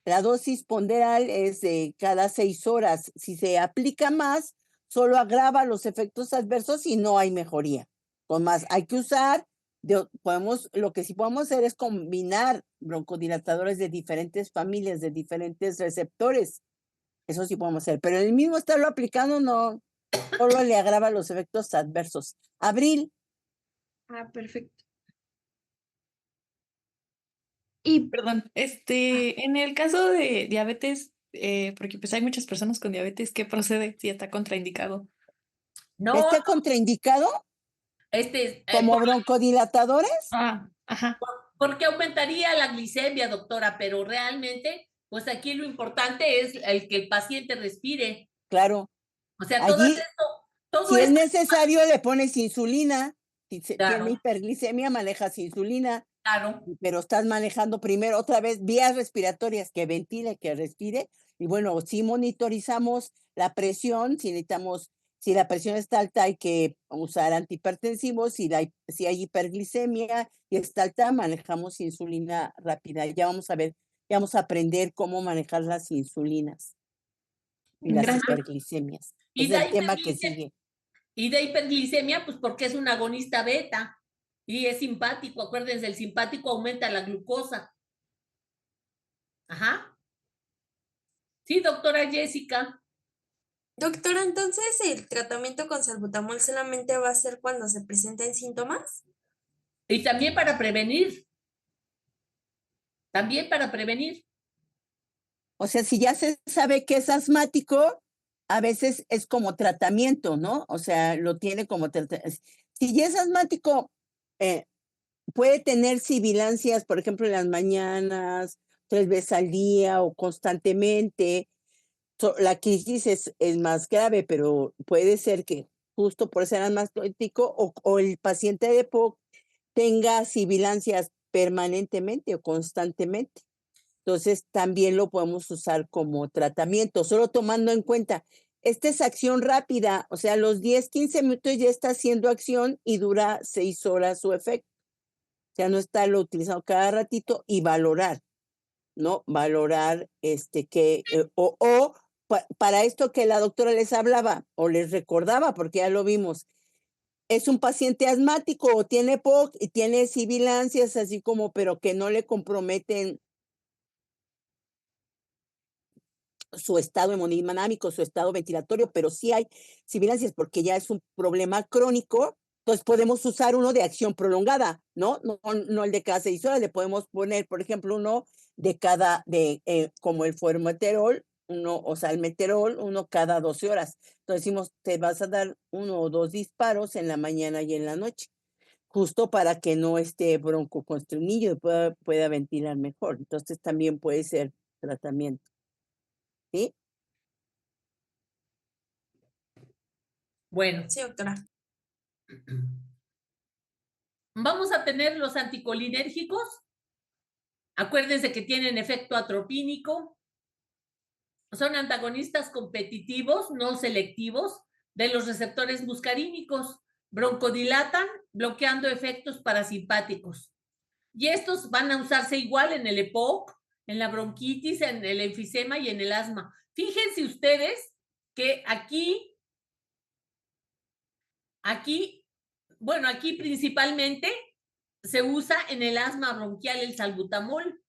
la dosis ponderal es de cada 6 horas. Si se aplica más, solo agrava los efectos adversos y no hay mejoría. Con más, hay que usar lo que sí podemos hacer es combinar broncodilatadores de diferentes familias, de diferentes receptores. Eso sí podemos hacer, pero el mismo estarlo aplicando no, solo le agrava los efectos adversos. Abril. Ah, perfecto. Y Perdón, en el caso de diabetes, porque pues hay muchas personas con diabetes, ¿qué procede si está contraindicado? No, ¿Está contraindicado como broncodilatadores? Ajá. porque aumentaría la glicemia, doctora, pero realmente, pues aquí lo importante es el que el paciente respire. Claro. O sea, Allí, todo si es esto, necesario, le pones insulina. Si tiene claro, hiperglicemia, manejas insulina. claro. Pero estás manejando primero otra vez vías respiratorias, que ventile, que respire. Y bueno, si monitorizamos la presión, si la presión está alta, hay que usar antihipertensivos. Si hay hiperglicemia y está alta, manejamos insulina rápida. Ya vamos a ver, ya vamos a aprender cómo manejar las insulinas y las Gracias. hiperglicemias. Y Es de el tema que hiperglicemia, sigue. pues porque es un agonista beta y es simpático. Acuérdense, el simpático aumenta la glucosa. Ajá. Sí, doctora Jessica. Doctora, entonces el tratamiento con salbutamol solamente va a ser cuando se presenten síntomas. Y también para prevenir. También para prevenir. O sea, si ya se sabe que es asmático, a veces es como tratamiento, ¿no? O sea, lo tiene como tratamiento. Si ya es asmático, puede tener sibilancias, por ejemplo, en las mañanas, 3 veces al día o constantemente. La crisis es más grave, pero puede ser que justo por ser asmático o el paciente de POC tenga sibilancias permanentemente o constantemente. Entonces, también lo podemos usar como tratamiento, solo tomando en cuenta, esta es acción rápida, o sea, los 10, 15 minutos ya está haciendo acción y dura 6 horas su efecto. O sea, no estarlo utilizando cada ratito y valorar, ¿no? Valorar o para esto que la doctora les hablaba o les recordaba, porque ya lo vimos, es un paciente asmático o tiene POC y tiene sibilancias así como, pero que no le comprometen su estado hemodinámico, su estado ventilatorio, pero sí hay sibilancias porque ya es un problema crónico. Entonces podemos usar uno de acción prolongada, ¿no? No el de cada 6 horas, le podemos poner, por ejemplo, uno de cada, como el formoterol, uno, o sea, el meterol, uno cada 12 horas. Entonces decimos, te vas a dar 1 o 2 disparos en la mañana y en la noche, justo para que no esté broncoconstriñido y pueda ventilar mejor. Entonces también puede ser tratamiento, ¿sí? Bueno, Sí, doctora. vamos a tener los anticolinérgicos. Acuérdense que tienen efecto atropínico. Son antagonistas competitivos, no selectivos, de los receptores muscarínicos. Broncodilatan, bloqueando efectos parasimpáticos. Y estos van a usarse igual en el EPOC, en la bronquitis, en el enfisema y en el asma. Fíjense ustedes que aquí, bueno, aquí principalmente se usa en el asma bronquial el salbutamol.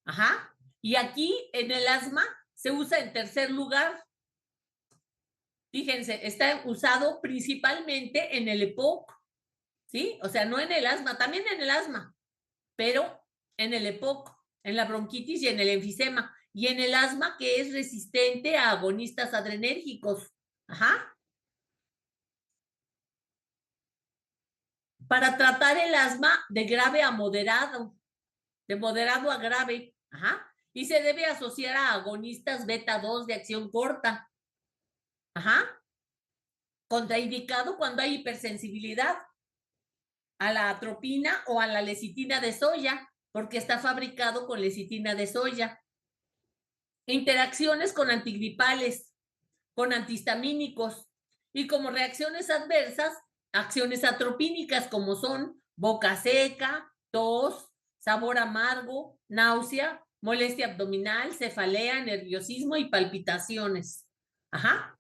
Ajá. Y aquí en el asma se usa en tercer lugar. Fíjense, está usado principalmente en el EPOC, ¿sí? O sea, no en el asma, también en el asma, pero en el EPOC, en la bronquitis y en el enfisema. Y en el asma que es resistente a agonistas adrenérgicos. Ajá. Para tratar el asma de grave a moderado, de moderado a grave. Ajá. Y se debe asociar a agonistas beta 2 de acción corta. Ajá. Contraindicado cuando hay hipersensibilidad a la atropina o a la lecitina de soya, porque está fabricado con lecitina de soya. Interacciones con antigripales, con antihistamínicos y como reacciones adversas, acciones atropínicas como son boca seca, tos, sabor amargo, náusea, molestia abdominal, cefalea, nerviosismo y palpitaciones. Ajá.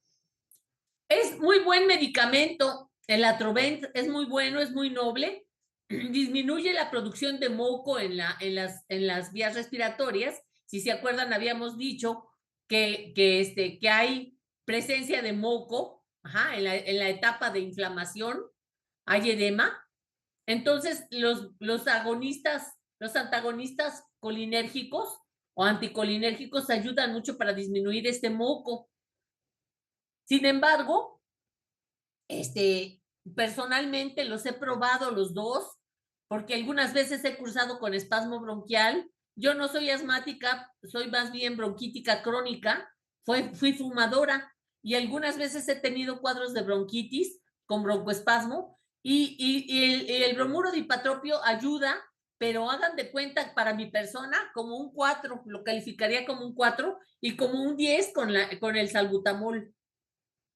Es muy buen medicamento. El Atrovent es muy bueno, es muy noble. Disminuye la producción de moco en las vías respiratorias. Si se acuerdan, habíamos dicho que hay presencia de moco, ajá, en la etapa de inflamación, hay edema. Entonces, los antagonistas colinérgicos o anticolinérgicos ayudan mucho para disminuir este moco. Sin embargo, personalmente los he probado los dos, porque algunas veces he cursado con espasmo bronquial. Yo no soy asmática, soy más bien bronquítica crónica, fui fumadora y algunas veces he tenido cuadros de bronquitis con broncoespasmo y el bromuro de hipatropio ayuda, pero hagan de cuenta para mi persona como un 4, lo calificaría como un 4 y como un 10 con el salbutamol.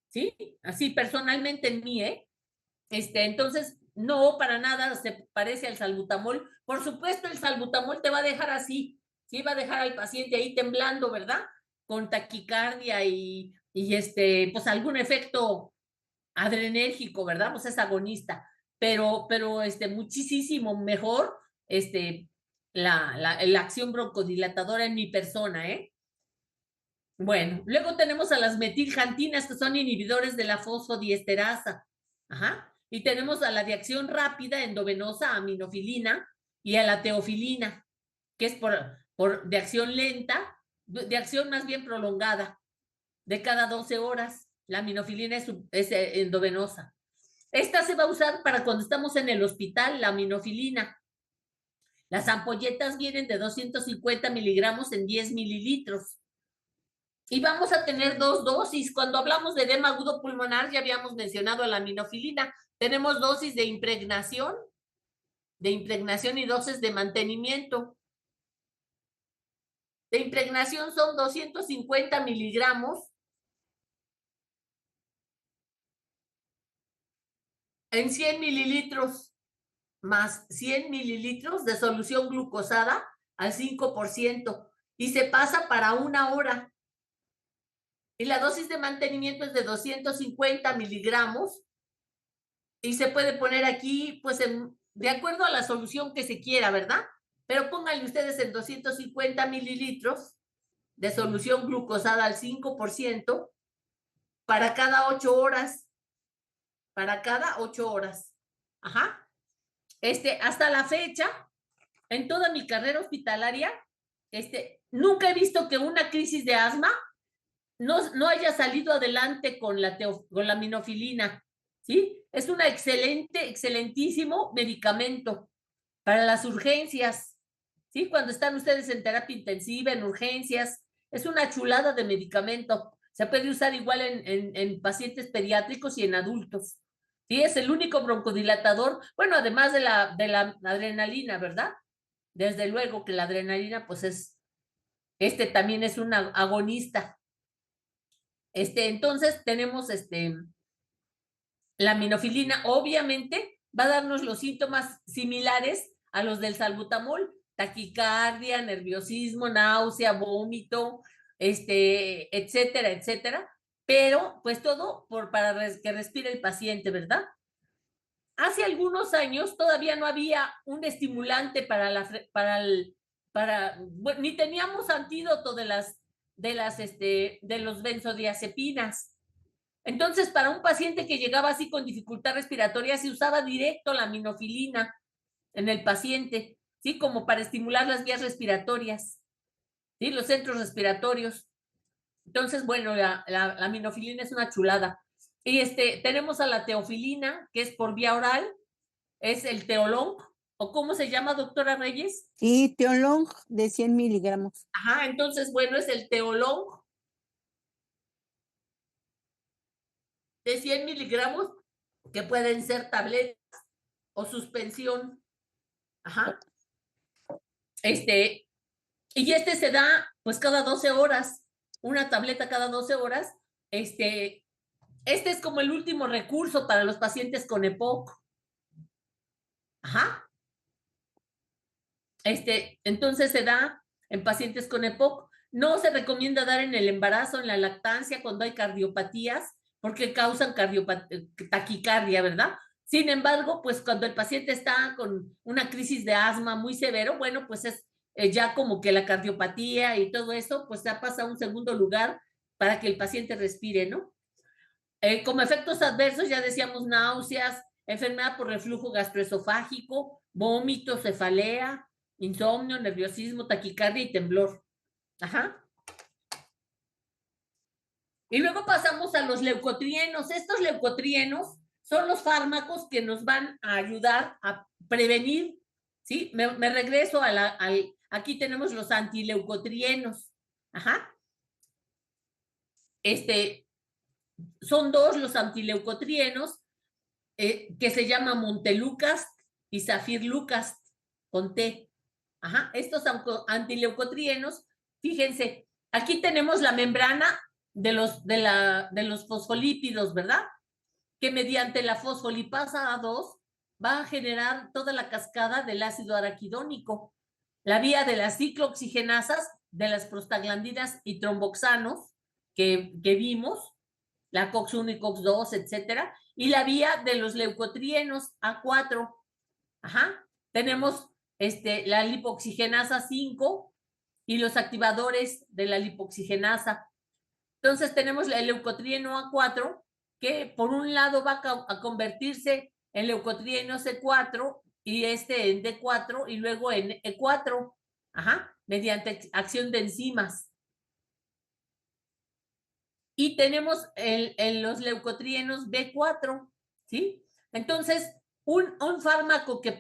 ¿Sí? Así personalmente en mí, ¿eh? Entonces, no, para nada se parece al salbutamol. Por supuesto, el salbutamol te va a dejar así, ¿sí? Va a dejar al paciente ahí temblando, ¿verdad? Con taquicardia y pues algún efecto adrenérgico, ¿verdad? Pues es agonista. Pero muchísimo mejor, la acción broncodilatadora en mi persona, ¿eh? Bueno, luego tenemos a las metiljantinas, que son inhibidores de la fosfodiesterasa. Ajá. Y tenemos a la de acción rápida endovenosa, aminofilina, y a la teofilina, que es de acción lenta, de acción más bien prolongada, de cada 12 horas. La aminofilina es endovenosa. Esta se va a usar para cuando estamos en el hospital, la aminofilina. Las ampolletas vienen de 250 miligramos en 10 mililitros. Y vamos a tener 2 dosis. Cuando hablamos de edema agudo pulmonar, ya habíamos mencionado la aminofilina. Tenemos dosis de impregnación y dosis de mantenimiento. De impregnación son 250 miligramos en 100 mililitros, más 100 mililitros de solución glucosada al 5%. Y se pasa para 1 hora. y la dosis de mantenimiento es de 250 miligramos y se puede poner aquí, pues, de acuerdo a la solución que se quiera, ¿verdad? Pero pónganle ustedes en 250 mililitros de solución glucosada al 5% para cada 8 horas. Para cada 8 horas. Ajá. Hasta la fecha, en toda mi carrera hospitalaria, nunca he visto que una crisis de asma no haya salido adelante con la minofilina, ¿sí? Es un excelentísimo medicamento para las urgencias, ¿sí? Cuando están ustedes en terapia intensiva, en urgencias, es una chulada de medicamento. Se puede usar igual en pacientes pediátricos y en adultos. Sí, es el único broncodilatador, bueno, además de la adrenalina, ¿verdad? Desde luego que la adrenalina, pues también es un agonista. Entonces tenemos la minofilina, obviamente va a darnos los síntomas similares a los del salbutamol, taquicardia, nerviosismo, náusea, vómito, etcétera, etcétera, pero pues todo para que respire el paciente, ¿verdad? Hace algunos años todavía no había un estimulante bueno, ni teníamos antídoto de los benzodiazepinas. Entonces, para un paciente que llegaba así con dificultad respiratoria, se usaba directo la minofilina en el paciente, ¿sí? Como para estimular las vías respiratorias, ¿sí? Los centros respiratorios. Entonces, bueno, la minofilina es una chulada. Y tenemos a la teofilina, que es por vía oral, es el Teolong, ¿o cómo se llama, doctora Reyes? Sí, Teolong de 100 miligramos. Ajá, entonces, bueno, es el Teolong de 100 miligramos, que pueden ser tabletas o suspensión. Ajá. Y se da, pues, cada 12 horas, una tableta cada 12 horas. Este es como el último recurso para los pacientes con EPOC. Ajá. Entonces se da en pacientes con EPOC. No se recomienda dar en el embarazo, en la lactancia, cuando hay cardiopatías, porque causan taquicardia, ¿verdad? Sin embargo, pues cuando el paciente está con una crisis de asma muy severo, bueno, pues es ya como que la cardiopatía y todo eso, pues ya pasa a un segundo lugar para que el paciente respire, ¿no? Como efectos adversos, ya decíamos náuseas, enfermedad por reflujo gastroesofágico, vómito, cefalea, insomnio, nerviosismo, taquicardia y temblor. Ajá. Y luego pasamos a los leucotrienos. Estos leucotrienos son los fármacos que nos van a ayudar a prevenir, ¿sí? Me regreso aquí tenemos los antileucotrienos. Ajá. Son dos los antileucotrienos que se llama Montelukast y Zafirlukast con T. Ajá, estos antileucotrienos, fíjense, aquí tenemos la membrana de los fosfolípidos, ¿verdad? Que mediante la fosfolipasa A2 va a generar toda la cascada del ácido araquidónico, la vía de las ciclooxigenasas, de las prostaglandinas y tromboxanos que vimos, la COX-1 y COX-2, etcétera, y la vía de los leucotrienos A4. Ajá, tenemos la lipoxigenasa 5 y los activadores de la lipoxigenasa. Entonces tenemos el leucotrieno A4, que por un lado va a convertirse en leucotrieno C4 y en D4 y luego en E4, ajá, mediante acción de enzimas. Y tenemos los leucotrienos B4, ¿sí? Entonces, un fármaco que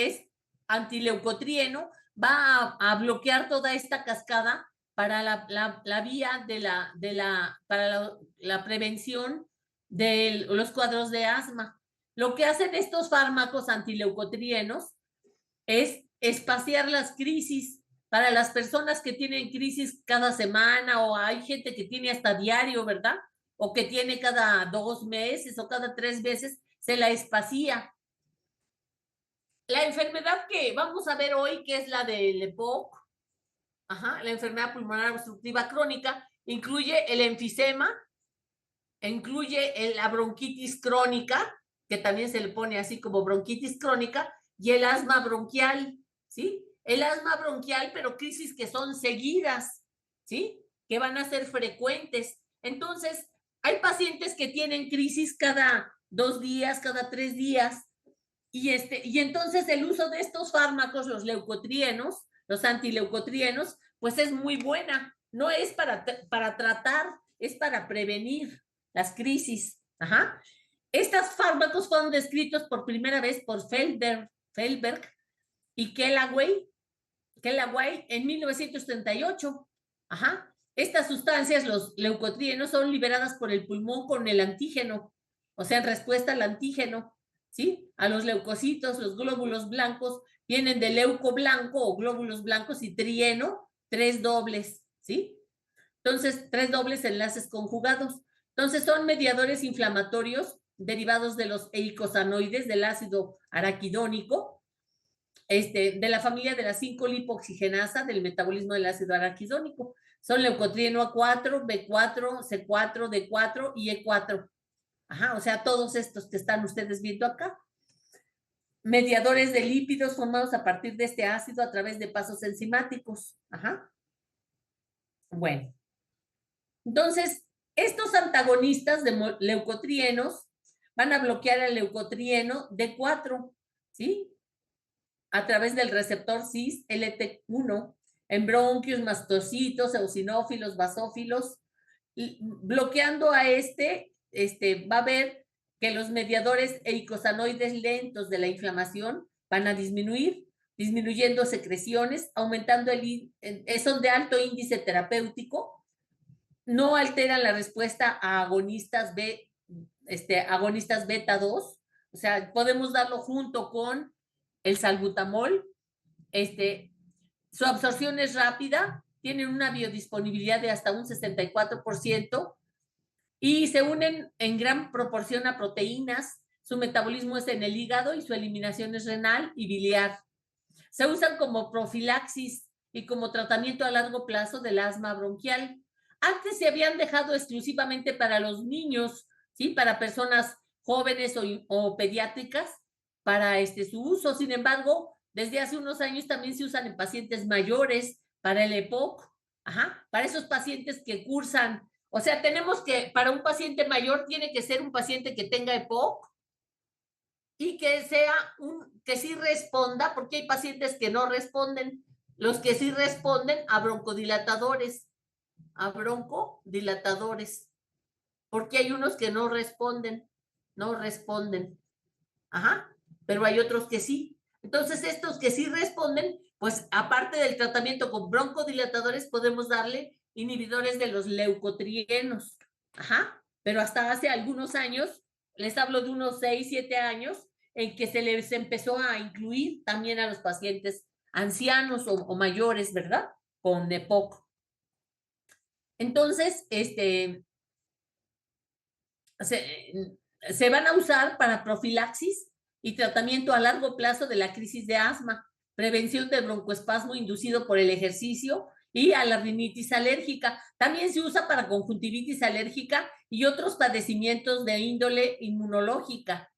es antileucotrieno va a bloquear toda esta cascada para la vía para la prevención de los cuadros de asma. Lo que hacen estos fármacos antileucotrienos es espaciar las crisis para las personas que tienen crisis cada semana, o hay gente que tiene hasta diario, ¿verdad? O que tiene cada 2 meses o cada 3 veces, se la espacía. La enfermedad que vamos a ver hoy, que es la del EPOC, ajá, la enfermedad pulmonar obstructiva crónica, incluye el enfisema, incluye la bronquitis crónica, que también se le pone así como bronquitis crónica, y el asma bronquial, ¿sí? El asma bronquial, pero crisis que son seguidas, ¿sí? Que van a ser frecuentes. Entonces, hay pacientes que tienen crisis cada 2 días, cada 3 días, y entonces el uso de estos fármacos, los leucotrienos, los antileucotrienos, pues es muy buena. No es para tratar, es para prevenir las crisis. Ajá. Estos fármacos fueron descritos por primera vez por Feldberg y Kellaway en 1938. Ajá. Estas sustancias, los leucotrienos, son liberadas por el pulmón con el antígeno, o sea, en respuesta al antígeno, ¿sí? A los leucocitos, los glóbulos blancos, vienen de leuco blanco o glóbulos blancos y trieno, 3 dobles, ¿sí? Entonces, 3 dobles enlaces conjugados. Entonces, son mediadores inflamatorios derivados de los eicosanoides del ácido araquidónico, de la familia de la 5-lipoxigenasa del metabolismo del ácido araquidónico. Son leucotrieno A4, B4, C4, D4 y E4. Ajá, o sea, todos estos que están ustedes viendo acá. Mediadores de lípidos formados a partir de este ácido a través de pasos enzimáticos. Ajá. Bueno. Entonces, estos antagonistas de leucotrienos van a bloquear el leucotrieno D4, ¿sí? A través del receptor cis-LT1 en bronquios, mastocitos, eosinófilos, basófilos. Bloqueando a va a ver que los mediadores eicosanoides lentos de la inflamación van a disminuir, disminuyendo secreciones, aumentando son de alto índice terapéutico, no alteran la respuesta a agonistas beta 2, o sea, podemos darlo junto con el salbutamol. Su absorción es rápida, tienen una biodisponibilidad de hasta un 64% y se unen en gran proporción a proteínas. Su metabolismo es en el hígado y su eliminación es renal y biliar. Se usan como profilaxis y como tratamiento a largo plazo del asma bronquial. Antes se habían dejado exclusivamente para los niños, ¿sí? Para personas jóvenes o pediátricas, para su uso. Sin embargo, desde hace unos años también se usan en pacientes mayores para el EPOC, ajá, para esos pacientes que cursan. O sea, tenemos que, para un paciente mayor, tiene que ser un paciente que tenga EPOC y que sea que sí responda, porque hay pacientes que no responden. Los que sí responden a broncodilatadores, porque hay unos que no responden, ajá, pero hay otros que sí. Entonces, estos que sí responden, pues aparte del tratamiento con broncodilatadores, podemos darle inhibidores de los leucotrienos, ajá, pero hasta hace algunos años, les hablo de unos 6, 7 años, en que se les empezó a incluir también a los pacientes ancianos o mayores, ¿verdad? Con EPOC. Entonces, se van a usar para profilaxis y tratamiento a largo plazo de la crisis de asma, prevención del broncoespasmo inducido por el ejercicio y a la rinitis alérgica. También se usa para conjuntivitis alérgica y otros padecimientos de índole inmunológica.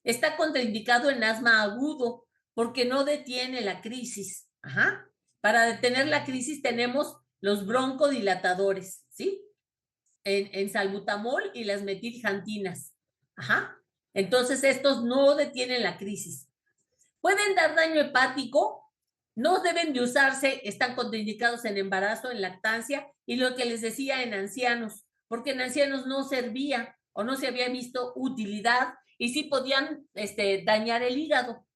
Está contraindicado en asma agudo porque no detiene la crisis. Ajá. Para detener la crisis tenemos los broncodilatadores, ¿sí? En salbutamol y las metilxantinas. Ajá. Entonces, estos no detienen la crisis. Pueden dar daño hepático, no deben de usarse, están contraindicados en embarazo, en lactancia y lo que les decía en ancianos, porque en ancianos no servía o no se había visto utilidad y sí podían dañar el hígado.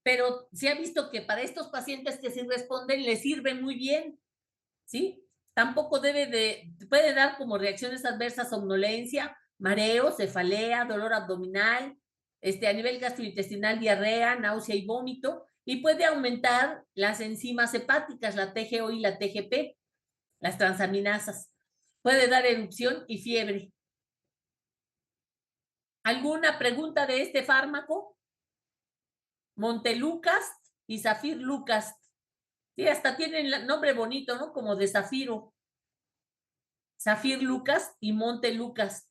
Pero se ha visto que para estos pacientes que sí responden, les sirve muy bien, ¿sí? Tampoco puede dar como reacciones adversas somnolencia, mareo, cefalea, dolor abdominal, a nivel gastrointestinal, diarrea, náusea y vómito, y puede aumentar las enzimas hepáticas, la TGO y la TGP, las transaminasas. Puede dar erupción y fiebre. ¿Alguna pregunta de este fármaco? Montelukast y Zafirlukast. Sí, hasta tienen nombre bonito, ¿no? Como de zafiro. Zafir Lucas y Monte Lucas.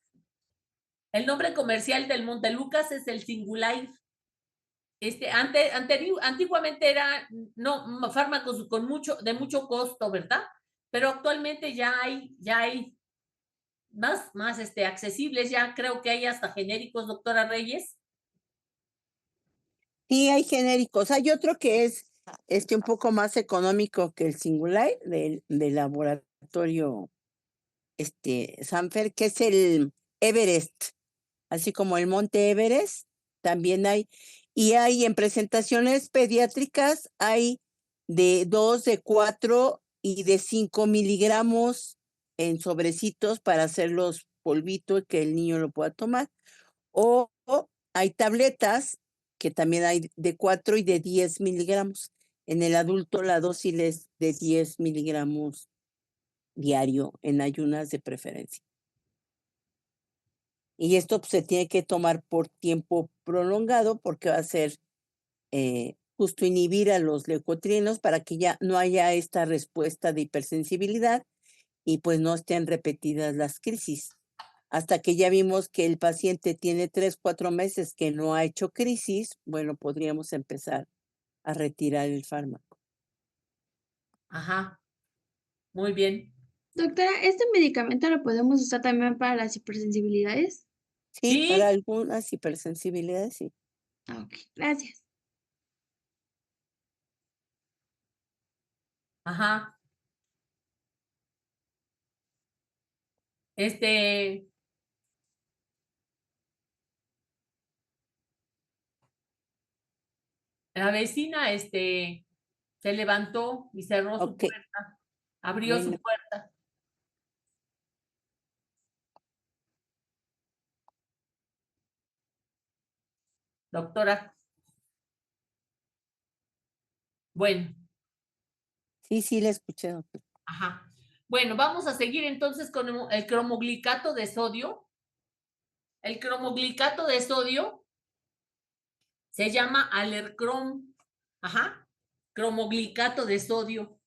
El nombre comercial del Monte Lucas es el Singulair. Antiguamente era fármacos de mucho costo, ¿verdad? Pero actualmente ya hay más accesibles, ya creo que hay hasta genéricos, doctora Reyes. Sí, hay genéricos. Hay otro que es un poco más económico que el Singular del laboratorio Sanfer, que es el Everest, así como el Monte Everest, también hay. Y hay en presentaciones pediátricas, hay de 2, de 4 y de 5 miligramos en sobrecitos para hacerlos polvito y que el niño lo pueda tomar. O hay tabletas que también hay de 4 y de 10 miligramos. En el adulto la dosis es de 10 miligramos diario en ayunas de preferencia. Y esto pues, se tiene que tomar por tiempo prolongado porque va a ser justo inhibir a los leucotrienos para que ya no haya esta respuesta de hipersensibilidad y pues no estén repetidas las crisis. Hasta que ya vimos que el paciente tiene 3, 4 meses que no ha hecho crisis, bueno, podríamos empezar a retirar el fármaco. Ajá, muy bien. Doctora, ¿este medicamento lo podemos usar también para las hipersensibilidades? Sí, Sí. para algunas hipersensibilidades, sí. Ok, gracias. Ajá. La vecina, se levantó y cerró su Ok, puerta, abrió su bueno. puerta. Doctora. Bueno, Sí, la escuché, doctor. ajá. Bueno, vamos a seguir entonces con el cromoglicato de sodio. El cromoglicato de sodio se llama alercrom. Ajá. Cromoglicato de sodio.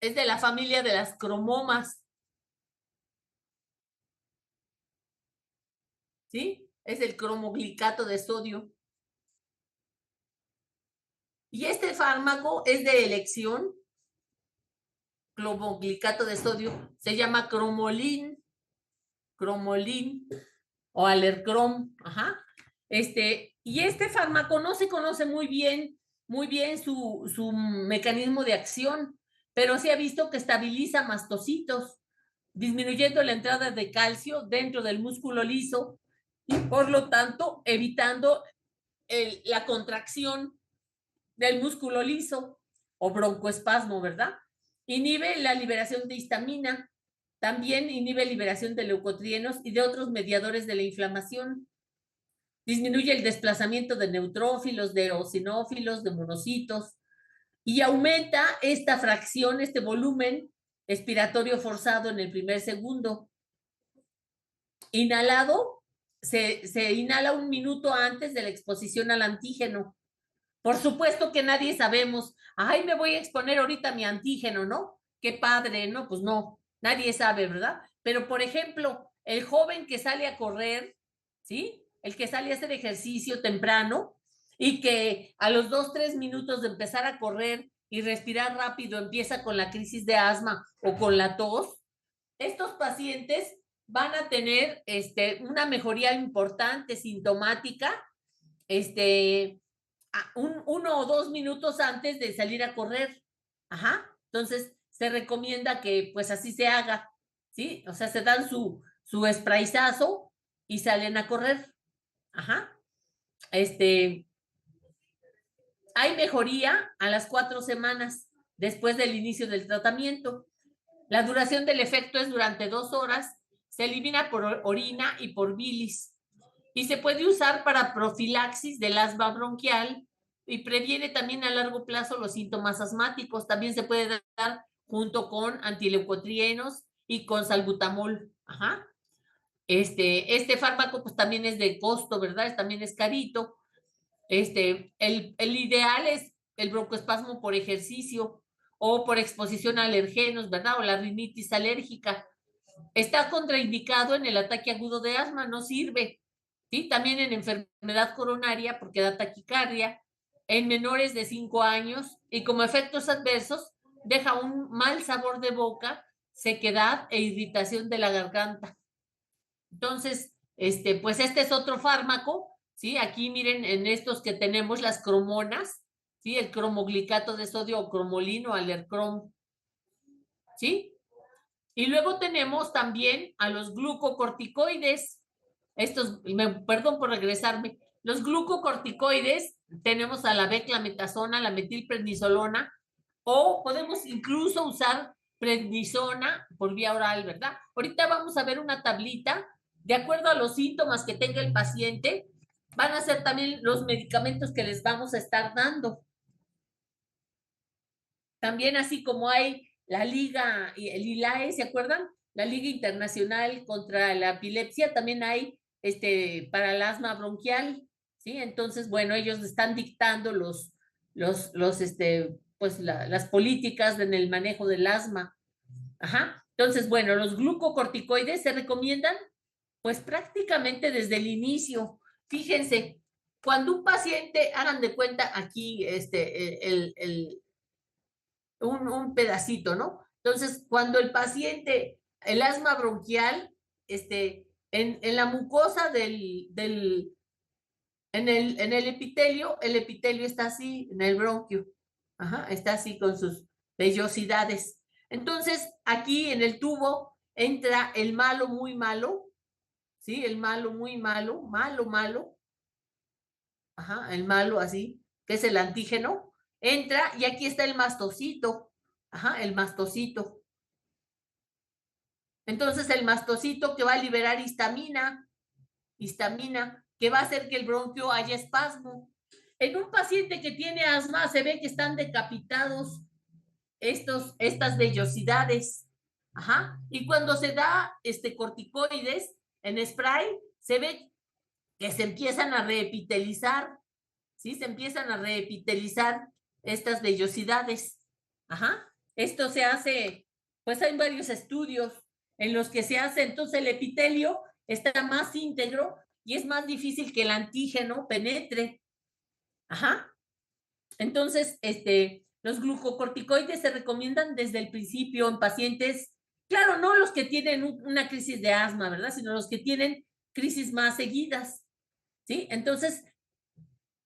Es de la familia de las cromomas. ¿Sí? Es el cromoglicato de sodio. Y este fármaco es de elección, cromoglicato de sodio, se llama cromolin o alercrom, ajá. Y este fármaco no se conoce muy bien su mecanismo de acción, pero se ha visto que estabiliza mastocitos, disminuyendo la entrada de calcio dentro del músculo liso y por lo tanto evitando la contracción del músculo liso o broncoespasmo, ¿verdad? Inhibe la liberación de histamina, también inhibe liberación de leucotrienos y de otros mediadores de la inflamación. Disminuye el desplazamiento de neutrófilos, de eosinófilos, de monocitos y aumenta esta fracción, este volumen expiratorio forzado en el primer segundo. Inhalado, se inhala 1 minuto antes de la exposición al antígeno. Por supuesto que nadie sabemos, ay, me voy a exponer ahorita a mi antígeno, ¿no? Qué padre, ¿no? Pues no, nadie sabe, ¿verdad? Pero, por ejemplo, el joven que sale a correr, ¿sí? El que sale a hacer ejercicio temprano y que a los 2, 3 minutos de empezar a correr y respirar rápido empieza con la crisis de asma o con la tos, estos pacientes van a tener una mejoría importante sintomática, 1 o 2 minutos antes de salir a correr. Ajá. Entonces, se recomienda que pues así se haga, ¿sí? O sea, se dan su sprayzazo y salen a correr. Ajá. Hay mejoría a las 4 semanas después del inicio del tratamiento. La duración del efecto es durante 2 horas. Se elimina por orina y por bilis. Y se puede usar para profilaxis del asma bronquial y previene también a largo plazo los síntomas asmáticos. También se puede dar junto con antileucotrienos y con salbutamol. Ajá. Este fármaco pues también es de costo, ¿verdad? También es carito. El ideal es el broncoespasmo por ejercicio o por exposición a alergenos, ¿verdad? O la rinitis alérgica. Está contraindicado en el ataque agudo de asma, no sirve. ¿Sí? También en enfermedad coronaria porque da taquicardia, en menores de 5 años y como efectos adversos deja un mal sabor de boca, sequedad e irritación de la garganta. Entonces, pues este es otro fármaco, ¿sí? Aquí miren en estos que tenemos las cromonas, ¿sí? El cromoglicato de sodio o cromolino, alercrom, ¿sí? Y luego tenemos también a los glucocorticoides. Perdón por regresarme. Los glucocorticoides, tenemos a la beclametasona, la metilprednisolona, o podemos incluso usar prednisona por vía oral, ¿verdad? Ahorita vamos a ver una tablita, de acuerdo a los síntomas que tenga el paciente, van a ser también los medicamentos que les vamos a estar dando. También así como hay la Liga, el ILAE, ¿se acuerdan? La Liga Internacional contra la Epilepsia, también hay para el asma bronquial, ¿sí? Entonces, bueno, ellos están dictando las políticas en el manejo del asma. Ajá. Entonces, bueno, los glucocorticoides se recomiendan, pues prácticamente desde el inicio. Fíjense, cuando un paciente, hagan de cuenta aquí, un pedacito, ¿no? Entonces, cuando el paciente, el asma bronquial, en la mucosa en el epitelio está así, en el bronquio, ajá, está así con sus vellosidades. Entonces, aquí en el tubo entra el malo muy malo, ¿sí? El malo muy malo, malo, ajá, el malo así, que es el antígeno, entra y aquí está el mastocito, ajá, el mastocito. Entonces el mastocito que va a liberar histamina, que va a hacer que el bronquio haya espasmo. En un paciente que tiene asma se ve que están decapitados estas vellosidades, ajá, y cuando se da corticoides en spray, se ve que se empiezan a reepitelizar, ¿sí? Se empiezan a reepitelizar estas vellosidades. Ajá. Esto se hace, pues hay varios estudios en los que se hace, entonces el epitelio está más íntegro y es más difícil que el antígeno penetre. Ajá. Entonces, los glucocorticoides se recomiendan desde el principio en pacientes, claro, no los que tienen una crisis de asma, ¿verdad? Sino los que tienen crisis más seguidas, ¿sí? Entonces,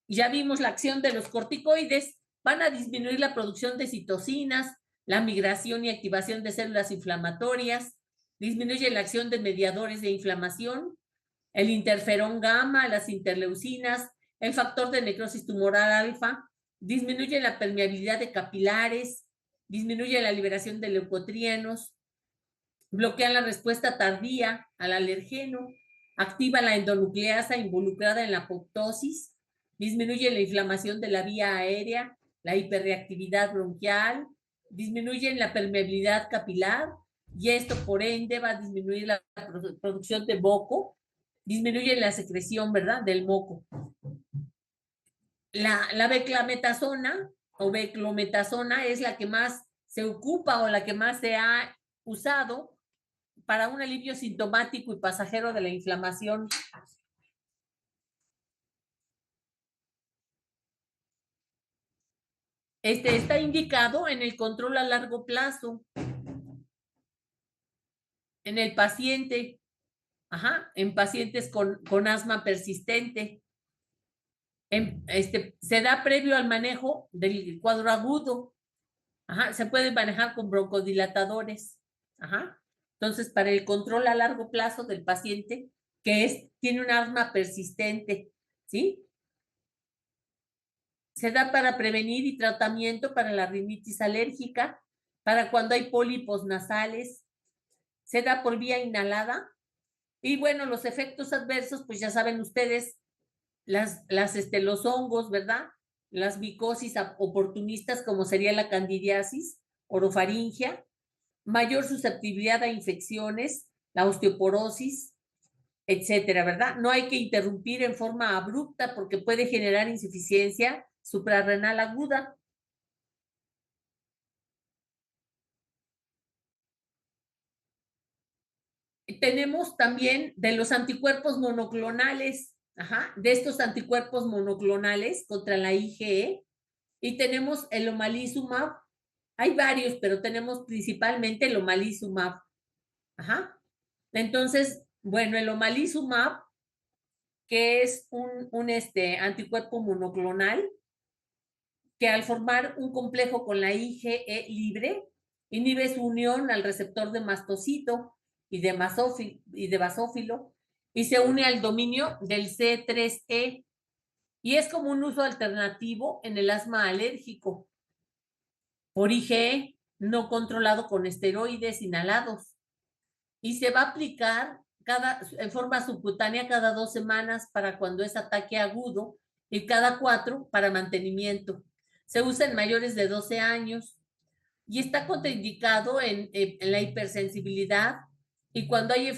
ya vimos la acción de los corticoides, van a disminuir la producción de citocinas, la migración y activación de células inflamatorias, disminuye la acción de mediadores de inflamación, el interferón gamma, las interleucinas, el factor de necrosis tumoral alfa, disminuye la permeabilidad de capilares, disminuye la liberación de leucotrienos, bloquean la respuesta tardía al alergeno, activa la endonucleasa involucrada en la apoptosis, disminuye la inflamación de la vía aérea, la hiperreactividad bronquial, disminuye la permeabilidad capilar y esto por ende va a disminuir la producción de moco, disminuye la secreción, ¿verdad?, del moco. La beclametasona o beclometasona es la que más se ocupa o la que más se ha usado para un alivio sintomático y pasajero de la inflamación. Está indicado en el control a largo plazo, en el paciente, ajá, en pacientes con asma persistente. Se da previo al manejo del cuadro agudo, ajá, se puede manejar con broncodilatadores, ajá. Entonces, para el control a largo plazo del paciente que tiene un asma persistente, ¿sí? Se da para prevenir y tratamiento para la rinitis alérgica, para cuando hay pólipos nasales, se da por vía inhalada. Y bueno, los efectos adversos, pues ya saben ustedes, los hongos, ¿verdad? Las micosis oportunistas, como sería la candidiasis, orofaringia, mayor susceptibilidad a infecciones, la osteoporosis, etcétera, ¿verdad? No hay que interrumpir en forma abrupta porque puede generar insuficiencia suprarrenal aguda. Tenemos también de los anticuerpos monoclonales, de estos anticuerpos monoclonales contra la IgE, y tenemos el omalizumab. Hay varios, pero tenemos principalmente el omalizumab. Entonces, bueno, el omalizumab, que es un anticuerpo monoclonal, que al formar un complejo con la IgE libre, inhibe su unión al receptor de mastocito y de basófilo, y se une al dominio del C3E, y es como un uso alternativo en el asma alérgico por IgE no controlado con esteroides inhalados, y se va a aplicar en forma subcutánea cada 2 semanas para cuando es ataque agudo y cada 4 para mantenimiento. Se usa en mayores de 12 años y está contraindicado en la hipersensibilidad y cuando hay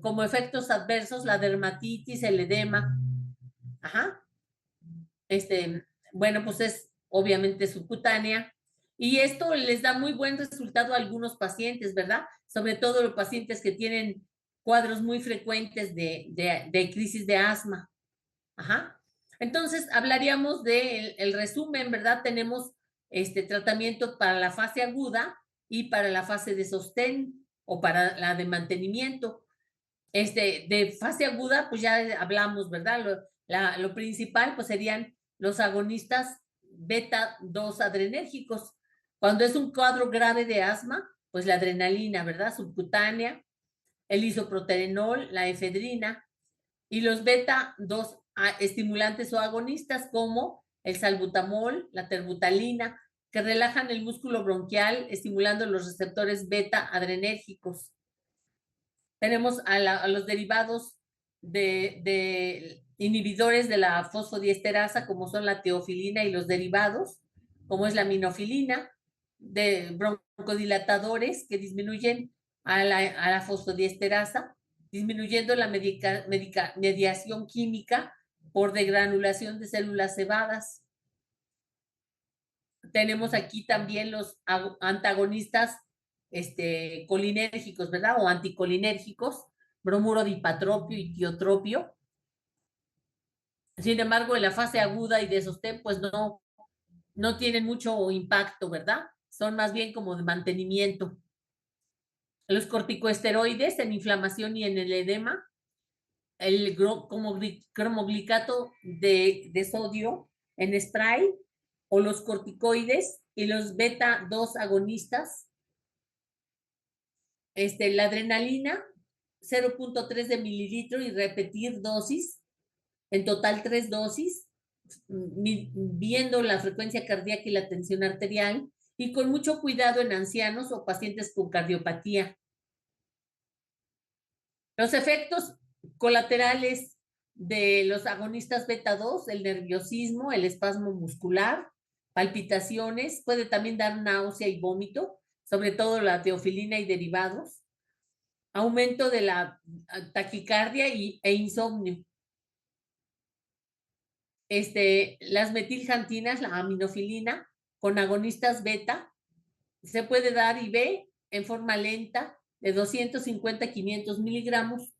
como efectos adversos la dermatitis, el edema. Bueno, pues es obviamente subcutánea y esto les da muy buen resultado a algunos pacientes, ¿verdad? Sobre todo los pacientes que tienen cuadros muy frecuentes de crisis de asma. Entonces, hablaríamos del resumen, ¿verdad? Tenemos tratamiento para la fase aguda y para la fase de sostén o para la de mantenimiento. De fase aguda, pues ya hablamos, ¿verdad? Lo principal, pues serían los agonistas beta 2 adrenérgicos. Cuando es un cuadro grave de asma, pues la adrenalina, ¿verdad? Subcutánea, el isoproterenol, la efedrina, y los beta 2 estimulantes o agonistas como el salbutamol, la terbutalina, que relajan el músculo bronquial, estimulando los receptores beta adrenérgicos. Tenemos a los derivados de inhibidores de la fosfodiesterasa, como son la teofilina y los derivados, como es la minofilina, de broncodilatadores que disminuyen a la fosfodiesterasa, disminuyendo la mediación química por degranulación de células cebadas. Tenemos aquí también los antagonistas colinérgicos, ¿verdad? O anticolinérgicos, bromuro dipatropio y tiotropio. Sin embargo, en la fase aguda y de sostén, pues no tienen mucho impacto, ¿verdad? Son más bien como de mantenimiento. Los corticoesteroides en inflamación y en el edema, el cromoglicato de sodio en spray, o los corticoides y los beta 2 agonistas. La adrenalina, 0.3 de mililitro y repetir dosis, en total 3 dosis, viendo la frecuencia cardíaca y la tensión arterial, y con mucho cuidado en ancianos o pacientes con cardiopatía. Los efectos colaterales de los agonistas beta 2, el nerviosismo, el espasmo muscular, palpitaciones, puede también dar náusea y vómito, sobre todo la teofilina y derivados, aumento de la taquicardia e insomnio. Las metilxantinas, la aminofilina, con agonistas beta, se puede dar IV en forma lenta de 250 a 500 miligramos,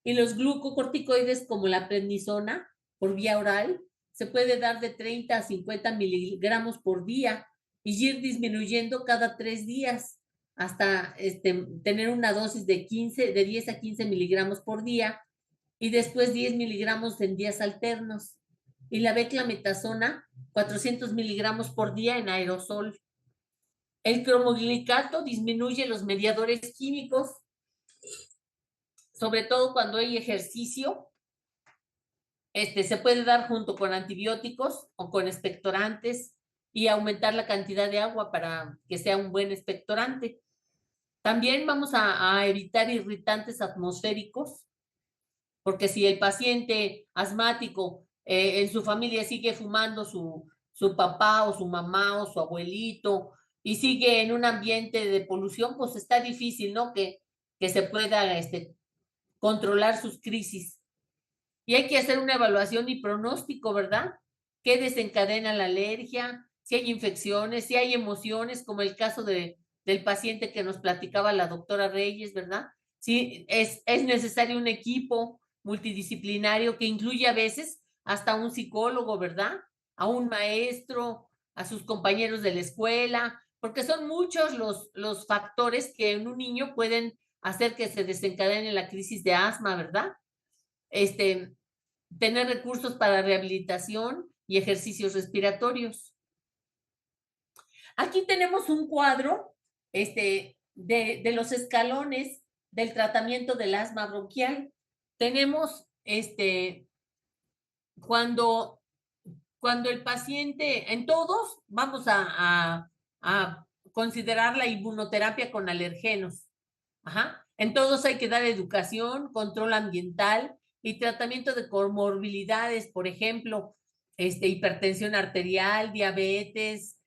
y los glucocorticoides como la prednisona por vía oral se puede dar de 30 a 50 miligramos por día y ir disminuyendo cada 3 días hasta tener una dosis de 10 a 15 miligramos por día y después 10 miligramos en días alternos. Y la beclametasona, 400 miligramos por día en aerosol. El cromoglicato disminuye los mediadores químicos, sobre todo cuando hay ejercicio. Se puede dar junto con antibióticos o con expectorantes y aumentar la cantidad de agua para que sea un buen expectorante. También vamos a evitar irritantes atmosféricos, porque si el paciente asmático en su familia sigue fumando su papá o su mamá o su abuelito y sigue en un ambiente de polución, pues está difícil, ¿no? Que se pueda controlar sus crisis. Y hay que hacer una evaluación y pronóstico, ¿verdad? ¿Qué desencadena la alergia? Si hay infecciones, si hay emociones, como el caso del paciente que nos platicaba la doctora Reyes, ¿verdad? ¿sí? Es necesario un equipo multidisciplinario que incluye a veces hasta un psicólogo, ¿verdad? A un maestro, a sus compañeros de la escuela, porque son muchos los factores que en un niño pueden hacer que se desencadene la crisis de asma, ¿verdad? Tener recursos para rehabilitación y ejercicios respiratorios. Aquí tenemos un cuadro de los escalones del tratamiento del asma bronquial. Tenemos cuando el paciente, en todos, vamos a considerar la inmunoterapia con alergenos. Ajá. En todos hay que dar educación, control ambiental y tratamiento de comorbilidades, por ejemplo, hipertensión arterial, diabetes,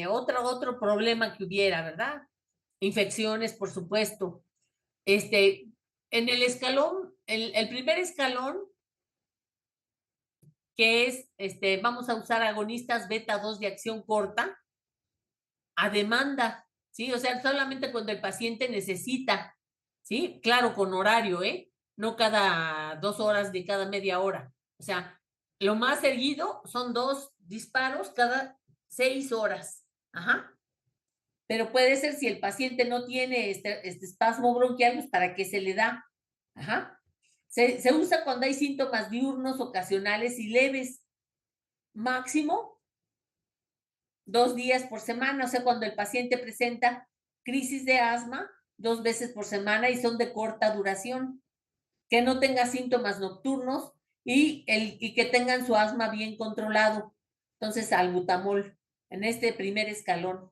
otro problema que hubiera, ¿verdad? Infecciones, por supuesto. En el escalón, el primer escalón, que es, vamos a usar agonistas beta 2 de acción corta a demanda, ¿sí? O sea, solamente cuando el paciente necesita, ¿sí? Claro, con horario, ¿eh? No cada 2 horas ni cada media hora. O sea, lo más seguido son 2 disparos cada 6 horas. Ajá. Pero puede ser si el paciente no tiene este espasmo bronquial, pues ¿para qué se le da? Ajá. Se usa cuando hay síntomas diurnos, ocasionales y leves. Máximo 2 días por semana, o sea, cuando el paciente presenta crisis de asma 2 veces por semana y son de corta duración, que no tenga síntomas nocturnos y que tengan su asma bien controlado. Entonces, albutamol en este primer escalón.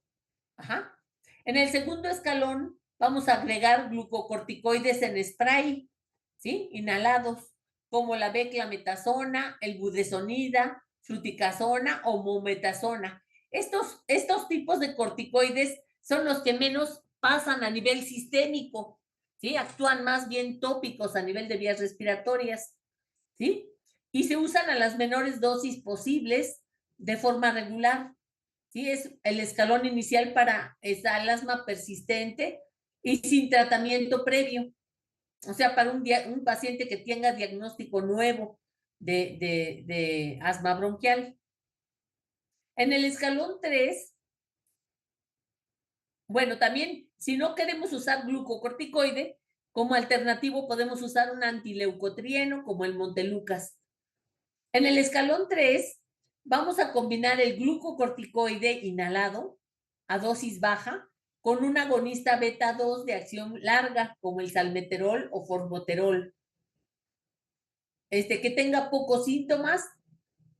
Ajá. En el segundo escalón vamos a agregar glucocorticoides en spray, ¿sí? Inhalados, como la beclametasona, el budesonida, fluticasona o mometasona. Estos tipos de corticoides son los que menos pasan a nivel sistémico, ¿sí? Actúan más bien tópicos a nivel de vías respiratorias, ¿sí? Y se usan a las menores dosis posibles de forma regular, ¿sí? Es el escalón inicial para el asma persistente y sin tratamiento previo. O sea, para un paciente que tenga diagnóstico nuevo de asma bronquial. En el escalón 3, bueno, también, si no queremos usar glucocorticoide, como alternativo podemos usar un antileucotrieno como el Montelukast. En el escalón 3, vamos a combinar el glucocorticoide inhalado a dosis baja con un agonista beta 2 de acción larga, como el salmeterol o formoterol. Que tenga pocos síntomas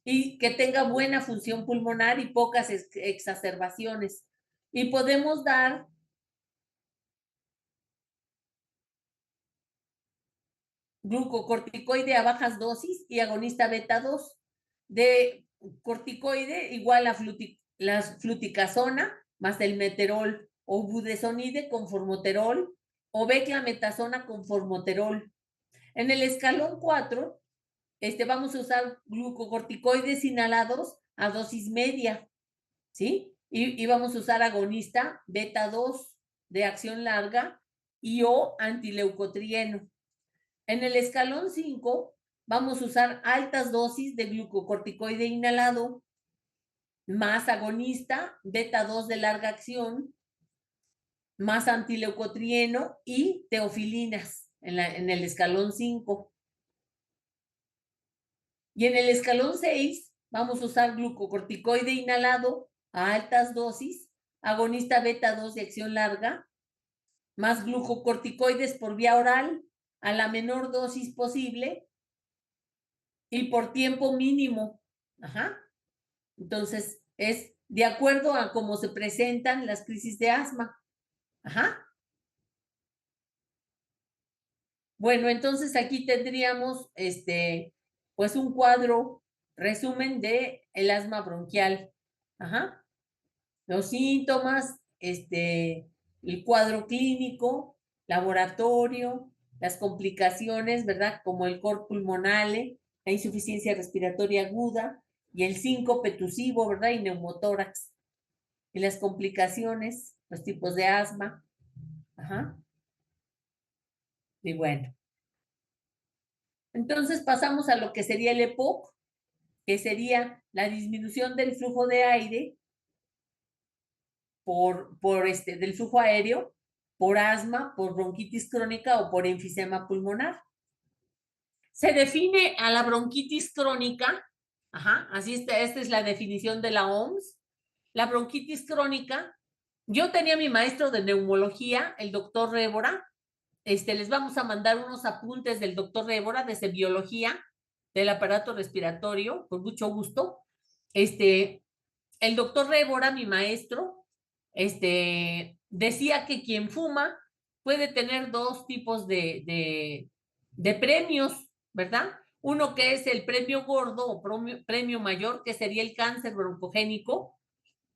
y que tenga buena función pulmonar y pocas exacerbaciones. Y podemos dar glucocorticoide a bajas dosis y agonista beta 2 de corticoide igual a la fluticasona más el meterol o budesonide con formoterol o beclametasona con formoterol. En el escalón 4, vamos a usar glucocorticoides inhalados a dosis media, ¿sí? Y vamos a usar agonista beta 2 de acción larga y o antileucotrieno. En el escalón 5, vamos a usar altas dosis de glucocorticoide inhalado, más agonista, beta 2 de larga acción, más antileucotrieno y teofilinas en el escalón 5. Y en el escalón 6, vamos a usar glucocorticoide inhalado a altas dosis, agonista beta 2 de acción larga, más glucocorticoides por vía oral a la menor dosis posible y por tiempo mínimo. Ajá. Entonces, es de acuerdo a cómo se presentan las crisis de asma. Ajá. Bueno, entonces aquí tendríamos pues un cuadro, resumen de el asma bronquial. Ajá. Los síntomas, el cuadro clínico, laboratorio, las complicaciones, ¿verdad? Como el cor pulmonale, la insuficiencia respiratoria aguda y el síncope tusivo, ¿verdad? Y neumotórax. Y las complicaciones, los tipos de asma. Ajá. Y bueno, entonces pasamos a lo que sería el EPOC, que sería la disminución del flujo de aire del flujo aéreo por asma, por bronquitis crónica o por enfisema pulmonar. Se define a la bronquitis crónica, así está, esta es la definición de la OMS. La bronquitis crónica, yo tenía mi maestro de neumología, el doctor Révora. Les vamos a mandar unos apuntes del doctor Révora desde biología del aparato respiratorio, con mucho gusto. El doctor Révora, mi maestro, decía que quien fuma puede tener dos tipos de premios, ¿verdad? Uno que es el premio gordo o premio mayor, que sería el cáncer broncogénico,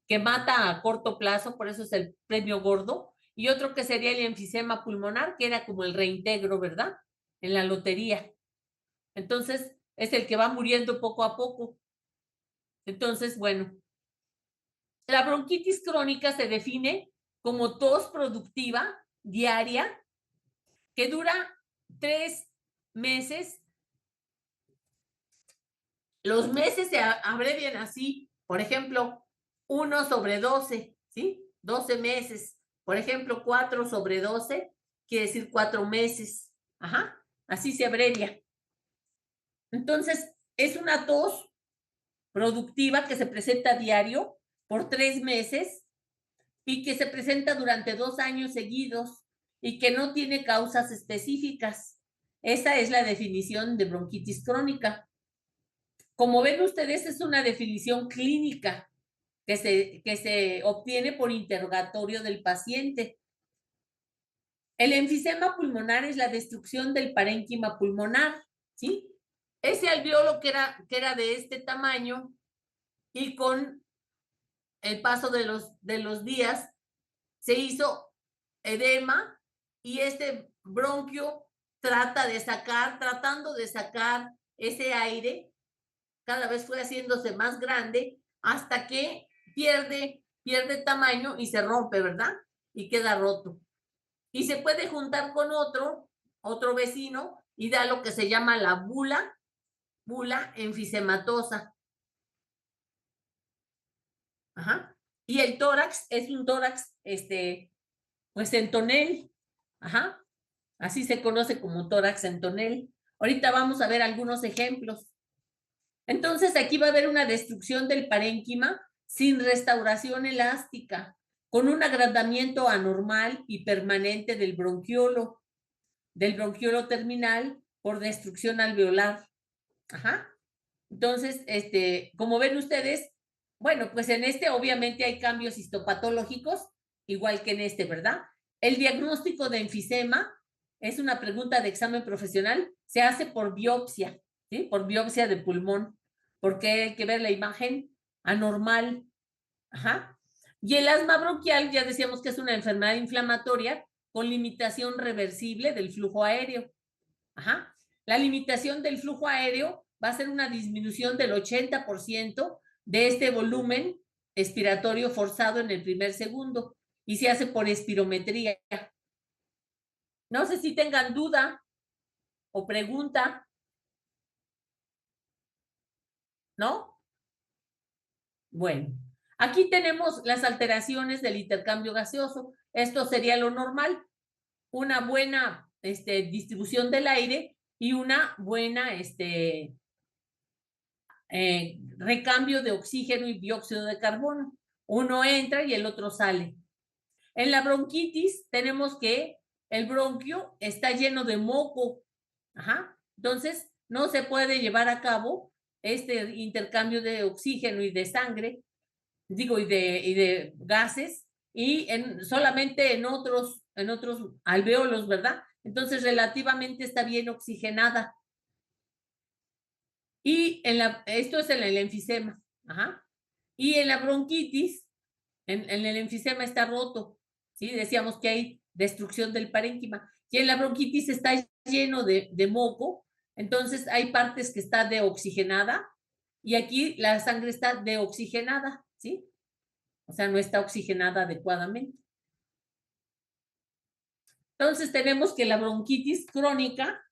que mata a corto plazo, por eso es el premio gordo, y otro que sería el enfisema pulmonar, que era como el reintegro, ¿verdad? En la lotería. Entonces, es el que va muriendo poco a poco. Entonces, bueno, la bronquitis crónica se define como tos productiva diaria que dura 3 meses. Los meses se abrevian así, por ejemplo, 1/12, ¿sí? 12 meses. Por ejemplo, 4/12 quiere decir 4 meses. Así se abrevia. Entonces, es una tos productiva que se presenta a diario por 3 meses y que se presenta durante 2 años seguidos y que no tiene causas específicas. Esa es la definición de bronquitis crónica. Como ven ustedes, es una definición clínica que se obtiene por interrogatorio del paciente. El enfisema pulmonar es la destrucción del parénquima pulmonar, ¿sí? Ese alveolo que era de este tamaño y con el paso de los días se hizo edema y este bronquio tratando de sacar ese aire, cada vez fue haciéndose más grande hasta que pierde tamaño y se rompe, ¿verdad? Y queda roto. Y se puede juntar con otro vecino y da lo que se llama la bula enfisematosa. Y el tórax es un tórax, pues en tonel. Así se conoce como tórax en tonel. Ahorita vamos a ver algunos ejemplos. Entonces, aquí va a haber una destrucción del parénquima sin restauración elástica, con un agrandamiento anormal y permanente del bronquiolo terminal por destrucción alveolar. Entonces, como ven ustedes, bueno, pues en obviamente hay cambios histopatológicos, igual que en ¿verdad? El diagnóstico de enfisema es una pregunta de examen profesional, se hace por biopsia, ¿sí? Por biopsia de pulmón, porque hay que ver la imagen anormal. Y el asma bronquial, ya decíamos que es una enfermedad inflamatoria con limitación reversible del flujo aéreo. La limitación del flujo aéreo va a ser una disminución del 80% de este volumen expiratorio forzado en el primer segundo y se hace por espirometría. No sé si tengan duda o pregunta. ¿No? Bueno, aquí tenemos las alteraciones del intercambio gaseoso. Esto sería lo normal. Una buena distribución del aire y una buena recambio de oxígeno y dióxido de carbono. Uno entra y el otro sale. En la bronquitis tenemos que el bronquio está lleno de moco. Entonces, no se puede llevar a cabo este intercambio de oxígeno y de sangre, y de gases, y solamente en otros alveolos, ¿verdad? Entonces, relativamente está bien oxigenada. Y esto es en el enfisema. Y en la bronquitis, en el enfisema está roto, ¿sí? Decíamos que hay destrucción del parénquima. Y en la bronquitis está lleno de moco, entonces hay partes que está deoxigenada y aquí la sangre está deoxigenada, ¿sí? O sea, no está oxigenada adecuadamente. Entonces tenemos que la bronquitis crónica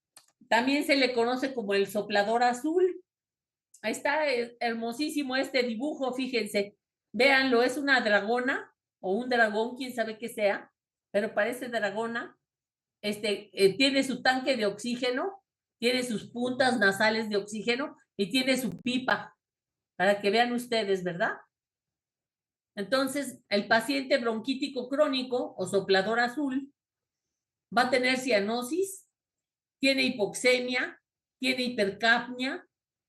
también se le conoce como el soplador azul. Ahí está hermosísimo este dibujo, fíjense. Véanlo, es una dragona o un dragón, quién sabe qué sea, pero parece dragona. Tiene su tanque de oxígeno, tiene sus puntas nasales de oxígeno y tiene su pipa, para que vean ustedes, ¿verdad? Entonces, el paciente bronquítico crónico o soplador azul va a tener cianosis, tiene hipoxemia, tiene hipercapnia,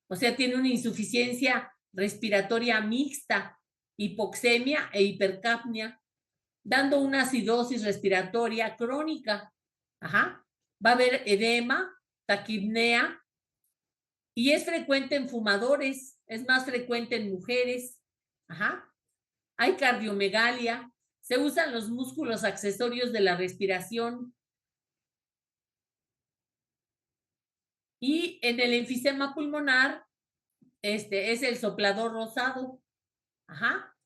o sea, tiene una insuficiencia respiratoria mixta, hipoxemia e hipercapnia, dando una acidosis respiratoria crónica. Ajá. Va a haber edema, taquipnea, y es frecuente en fumadores, es más frecuente en mujeres. Ajá. Hay cardiomegalia, se usan los músculos accesorios de la respiración. Y en el enfisema pulmonar, es el soplador rosado. Ajá.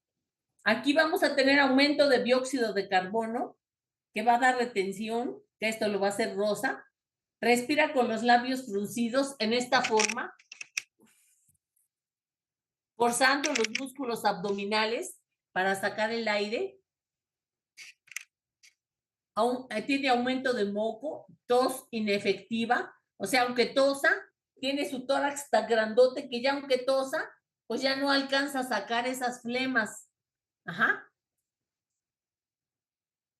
Aquí vamos a tener aumento de dióxido de carbono, que va a dar retención, que esto lo va a hacer rosa. Respira con los labios fruncidos en esta forma, forzando los músculos abdominales para sacar el aire. Tiene aumento de moco, tos inefectiva, o sea, aunque tosa, tiene su tórax tan grandote que ya aunque tosa, pues ya no alcanza a sacar esas flemas. Ajá.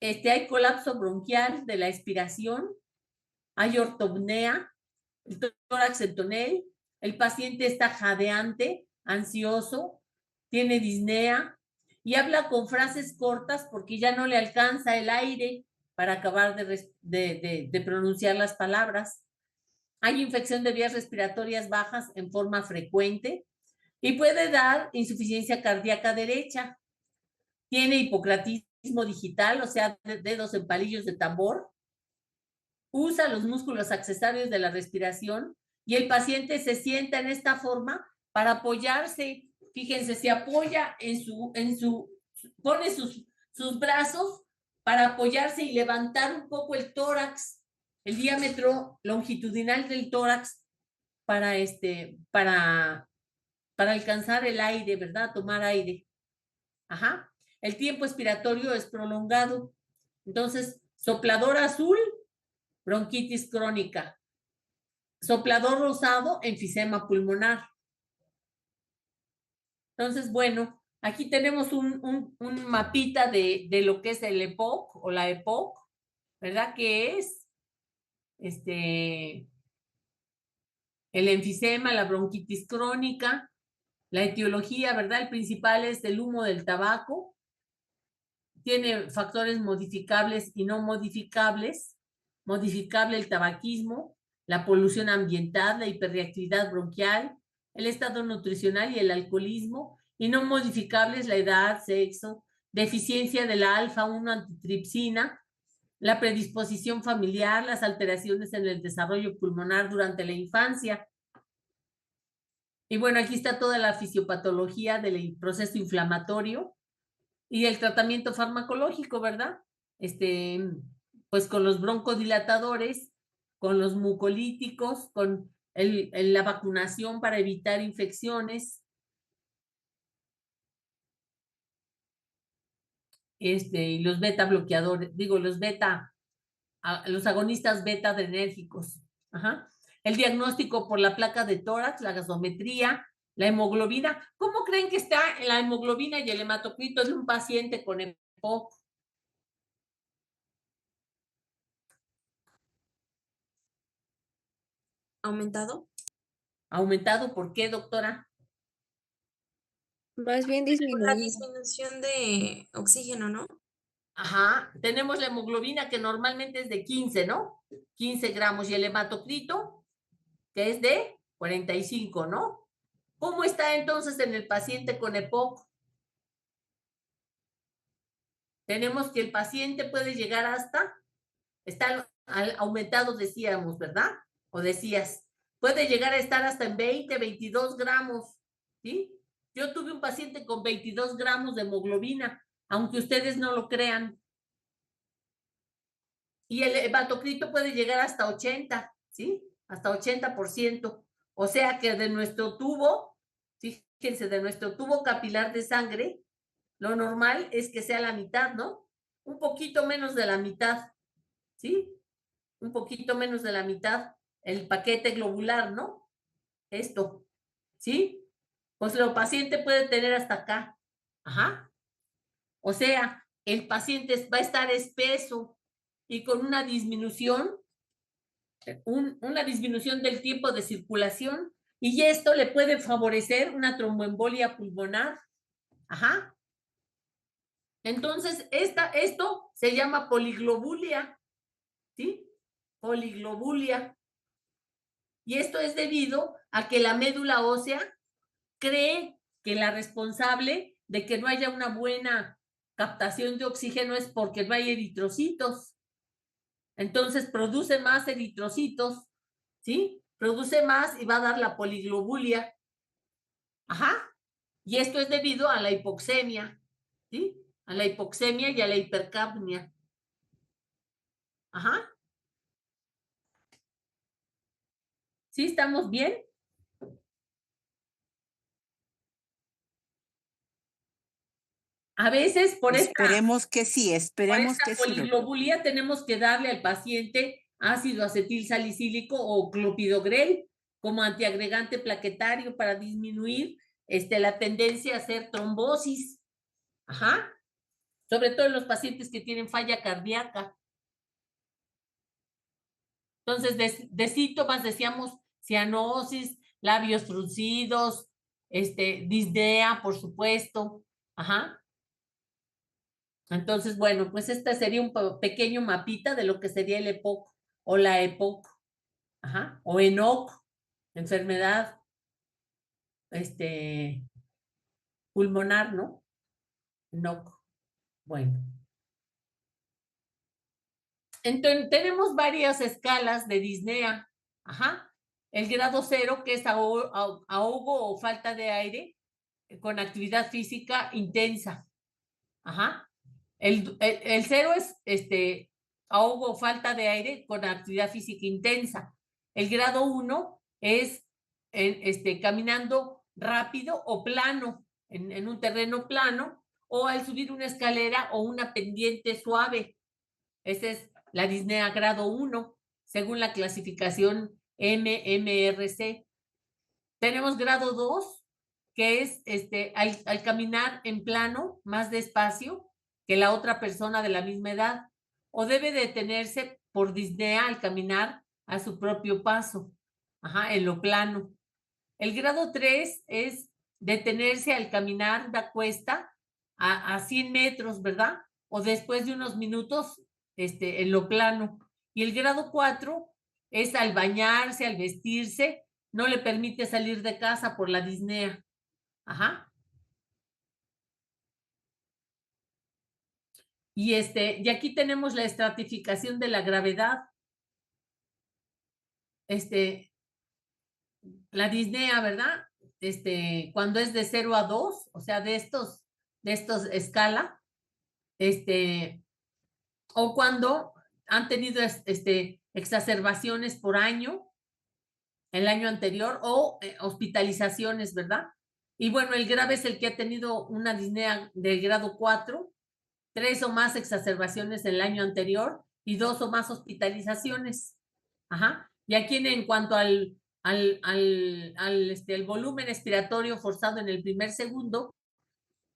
Hay colapso bronquial de la expiración, hay ortopnea, el tórax en tonel, el paciente está jadeante, ansioso, tiene disnea y habla con frases cortas porque ya no le alcanza el aire para acabar de pronunciar las palabras. Hay infección de vías respiratorias bajas en forma frecuente y puede dar insuficiencia cardíaca derecha. Tiene hipocratismo digital, o sea, dedos en palillos de tambor. Usa los músculos accesorios de la respiración y el paciente se sienta en esta forma para apoyarse. Fíjense, se apoya pone sus brazos para apoyarse y levantar un poco el tórax, el diámetro longitudinal del tórax para alcanzar el aire, ¿verdad? Tomar aire. Ajá. El tiempo expiratorio es prolongado. Entonces, soplador azul, bronquitis crónica. Soplador rosado, enfisema pulmonar. Entonces, bueno, aquí tenemos un mapita de lo que es el EPOC o la EPOC, ¿verdad? Que es el enfisema, la bronquitis crónica, la etiología, ¿verdad? El principal es el humo del tabaco. Tiene factores modificables y no modificables. Modificable el tabaquismo, la polución ambiental, la hiperreactividad bronquial, el estado nutricional y el alcoholismo, y no modificables la edad, sexo, deficiencia de la alfa-1 antitripsina, la predisposición familiar, las alteraciones en el desarrollo pulmonar durante la infancia. Y bueno, aquí está toda la fisiopatología del proceso inflamatorio y el tratamiento farmacológico, ¿verdad? Pues con los broncodilatadores, con los mucolíticos, con la vacunación para evitar infecciones, y los beta bloqueadores, digo, los agonistas beta adrenérgicos. Ajá. El diagnóstico por la placa de tórax, la gasometría, la hemoglobina. ¿Cómo creen que está la hemoglobina y el hematocrito de un paciente con EPOC? ¿Aumentado? ¿Aumentado por qué, doctora? Más bien Por la disminuido. disminución de oxígeno, ¿no? Ajá, tenemos la hemoglobina que normalmente es de 15, ¿no? 15 gramos y el hematocrito que es de 45, ¿no? ¿Cómo está entonces en el paciente con EPOC? Tenemos que el paciente puede llegar está aumentado, decíamos, ¿verdad? O decías, puede llegar a estar hasta en 20, 22 gramos, ¿sí? Yo tuve un paciente con 22 gramos de hemoglobina, aunque ustedes no lo crean. y el hematocrito puede llegar hasta 80, ¿sí? Hasta 80%. O sea que de nuestro tubo, fíjense, de nuestro tubo capilar de sangre, lo normal es que sea la mitad, ¿no? Un poquito menos de la mitad, ¿sí? Un poquito menos de la mitad, el paquete globular, ¿no? Esto, ¿sí? Pues el paciente puede tener hasta acá. Ajá. O sea, el paciente va a estar espeso y con una disminución, una disminución del tiempo de circulación, y esto le puede favorecer una tromboembolia pulmonar. Ajá. Entonces, esto se llama poliglobulia, ¿sí? Poliglobulia. Y esto es debido a que la médula ósea cree que la responsable de que no haya una buena captación de oxígeno es porque no hay eritrocitos. Entonces produce más eritrocitos, ¿sí? Produce más y va a dar la poliglobulia. Ajá. Y esto es debido a la hipoxemia, ¿sí? A la hipoxemia y a la hipercapnia. Ajá. ¿Sí estamos bien? A veces Esperemos que sí, por esperemos esta que sí, doctor. poliglobulia tenemos que darle al paciente ácido acetil salicílico o clopidogrel como antiagregante plaquetario para disminuir la tendencia a hacer trombosis. Ajá. Sobre todo en los pacientes que tienen falla cardíaca. Entonces, de síntomas decíamos cianosis, labios fruncidos, disnea, por supuesto. Ajá. Entonces, bueno, pues este sería un pequeño mapita de lo que sería el EPOC o la EPOC. Ajá. O ENOC, enfermedad pulmonar, ¿no? ENOC. Bueno. Entonces, tenemos varias escalas de disnea. Ajá. El grado 0, que es ahogo o falta de aire con actividad física intensa. Ajá. El 0 es ahogo o falta de aire con actividad física intensa. El grado 1 es caminando rápido o plano, en un terreno plano, o al subir una escalera o una pendiente suave. Esa es la disnea grado 1, según la clasificación MMRC. Tenemos grado 2, que es al caminar en plano, más despacio que la otra persona de la misma edad, o debe detenerse por disnea al caminar a su propio paso, ajá, en lo plano. El grado 3 es detenerse al caminar de cuesta a 100 metros, ¿verdad? O después de unos minutos en lo plano. Y el grado 4 es al bañarse, al vestirse, no le permite salir de casa por la disnea. Ajá. Y aquí tenemos la estratificación de la gravedad. La disnea, ¿verdad? Cuando es de 0 a 2, o sea, de estos escala, o cuando han tenido exacerbaciones por año, el año anterior, o hospitalizaciones, ¿verdad? Y bueno, el grave es el que ha tenido una disnea del grado 4, 3 o más exacerbaciones el año anterior y 2 o más hospitalizaciones. Ajá. Y aquí en cuanto al el volumen expiratorio forzado en el primer segundo,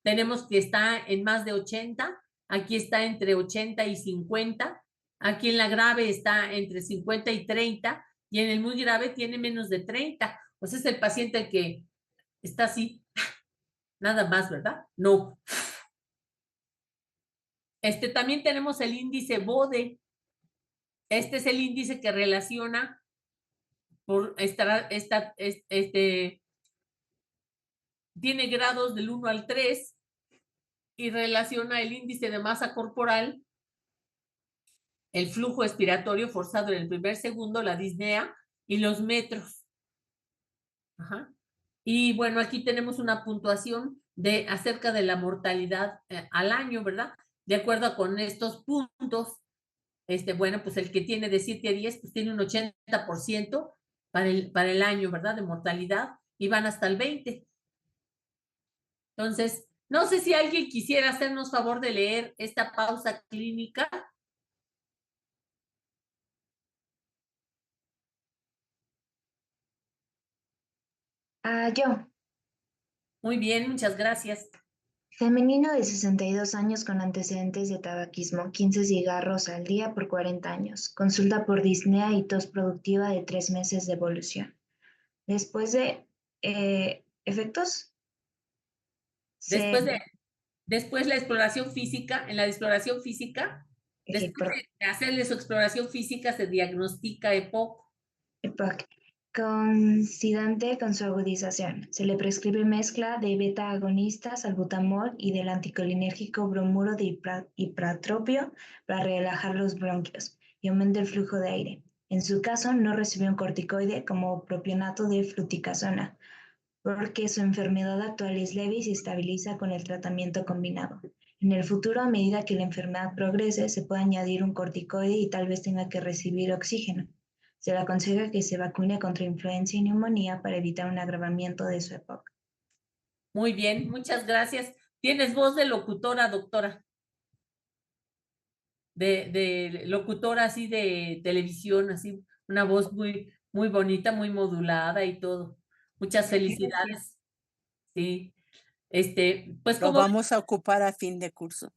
tenemos que está en más de 80, aquí está entre 80 y 50, aquí en la grave está entre 50 y 30, y en el muy grave tiene menos de 30. Pues es el paciente que está así, nada más, ¿verdad? No. También tenemos el índice BODE. Este es el índice que relaciona tiene grados del 1 al 3 y relaciona el índice de masa corporal, el flujo expiratorio forzado en el primer segundo, la disnea y los metros. Ajá. Y bueno, aquí tenemos una puntuación acerca de la mortalidad al año, ¿verdad? De acuerdo con estos puntos. bueno, pues el que tiene de 7 a 10, pues tiene un 80% para el año, ¿verdad? De mortalidad, y van hasta el 20. Entonces, no sé si alguien quisiera hacernos favor de leer esta pausa clínica. Yo, Muy bien, muchas gracias. femenino de 62 años con antecedentes de tabaquismo, 15 cigarros al día por 40 años, consulta por disnea y tos productiva de 3 meses de evolución. Después de efectos, Después se Después la exploración física, en la exploración física, después de hacerle su exploración física, se diagnostica EPOC. EPOC, coincidente con su agudización. Se le prescribe mezcla de beta agonista, salbutamol y del anticolinérgico bromuro de ipratropio para relajar los bronquios y aumentar el flujo de aire. En su caso, no recibió un corticoide como propionato de fluticasona, porque su enfermedad actual es leve y se estabiliza con el tratamiento combinado. En el futuro, a medida que la enfermedad progrese, se puede añadir un corticoide y tal vez tenga que recibir oxígeno. Se le aconseja que se vacune contra influenza y neumonía para evitar un agravamiento de su EPOC. Muy bien, muchas gracias. Tienes voz de locutora, doctora. De locutora así de televisión, así, una voz muy, muy bonita, muy modulada y todo. Muchas felicidades. Sí. Pues Lo como, vamos a ocupar a fin de curso.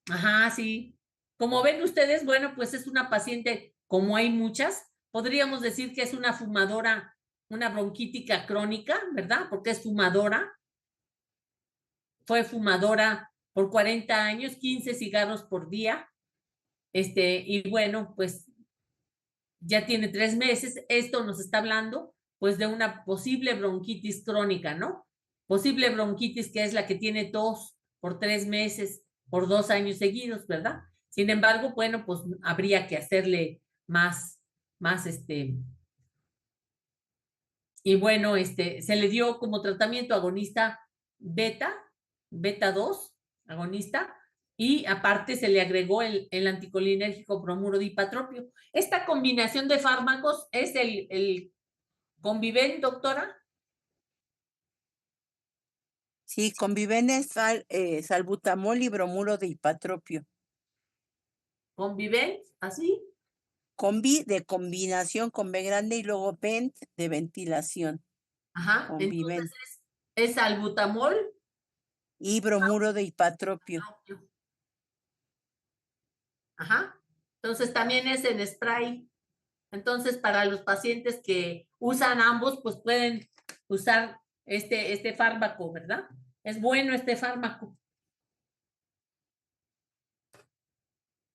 ajá, sí. Como ven ustedes, bueno, pues es una paciente, como hay muchas, podríamos decir que es una fumadora, una bronquítica crónica, ¿verdad? Porque es fumadora. Fue fumadora por 40 años, 15 cigarros por día. Y bueno, pues ya tiene 3 meses. Esto nos está hablando, pues, de una posible bronquitis crónica, ¿no? Posible bronquitis que es la que tiene tos por 3 meses, por 2 años seguidos, ¿verdad? Sin embargo, bueno, pues habría que hacerle más, y bueno, se le dio como tratamiento agonista beta 2, agonista, y aparte se le agregó el anticolinérgico bromuro de ipatropio. Esta combinación de fármacos es el Conviven, doctora. Sí, Conviven es salbutamol y bromuro de ipatropio. Conviven, así. Combi de combinación con B grande y luego vent de ventilación. Ajá, Conviven. entonces es salbutamol Y bromuro de ipatropio. Ajá, entonces también es en spray. Entonces, para los pacientes que usan ambos, pues pueden usar este fármaco, ¿verdad? Es bueno este fármaco.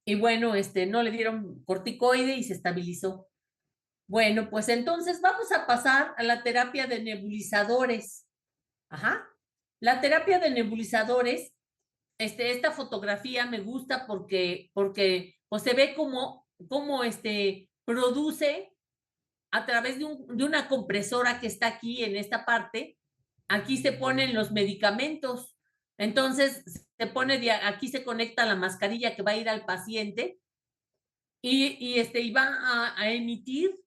Y bueno, no le dieron corticoide y se estabilizó. Bueno, pues entonces vamos a pasar a la terapia de nebulizadores. Ajá. La terapia de nebulizadores, esta fotografía me gusta porque pues se ve como produce a través de una compresora que está aquí en esta parte. Aquí se ponen los medicamentos. Entonces, aquí se conecta la mascarilla que va a ir al paciente y va a emitir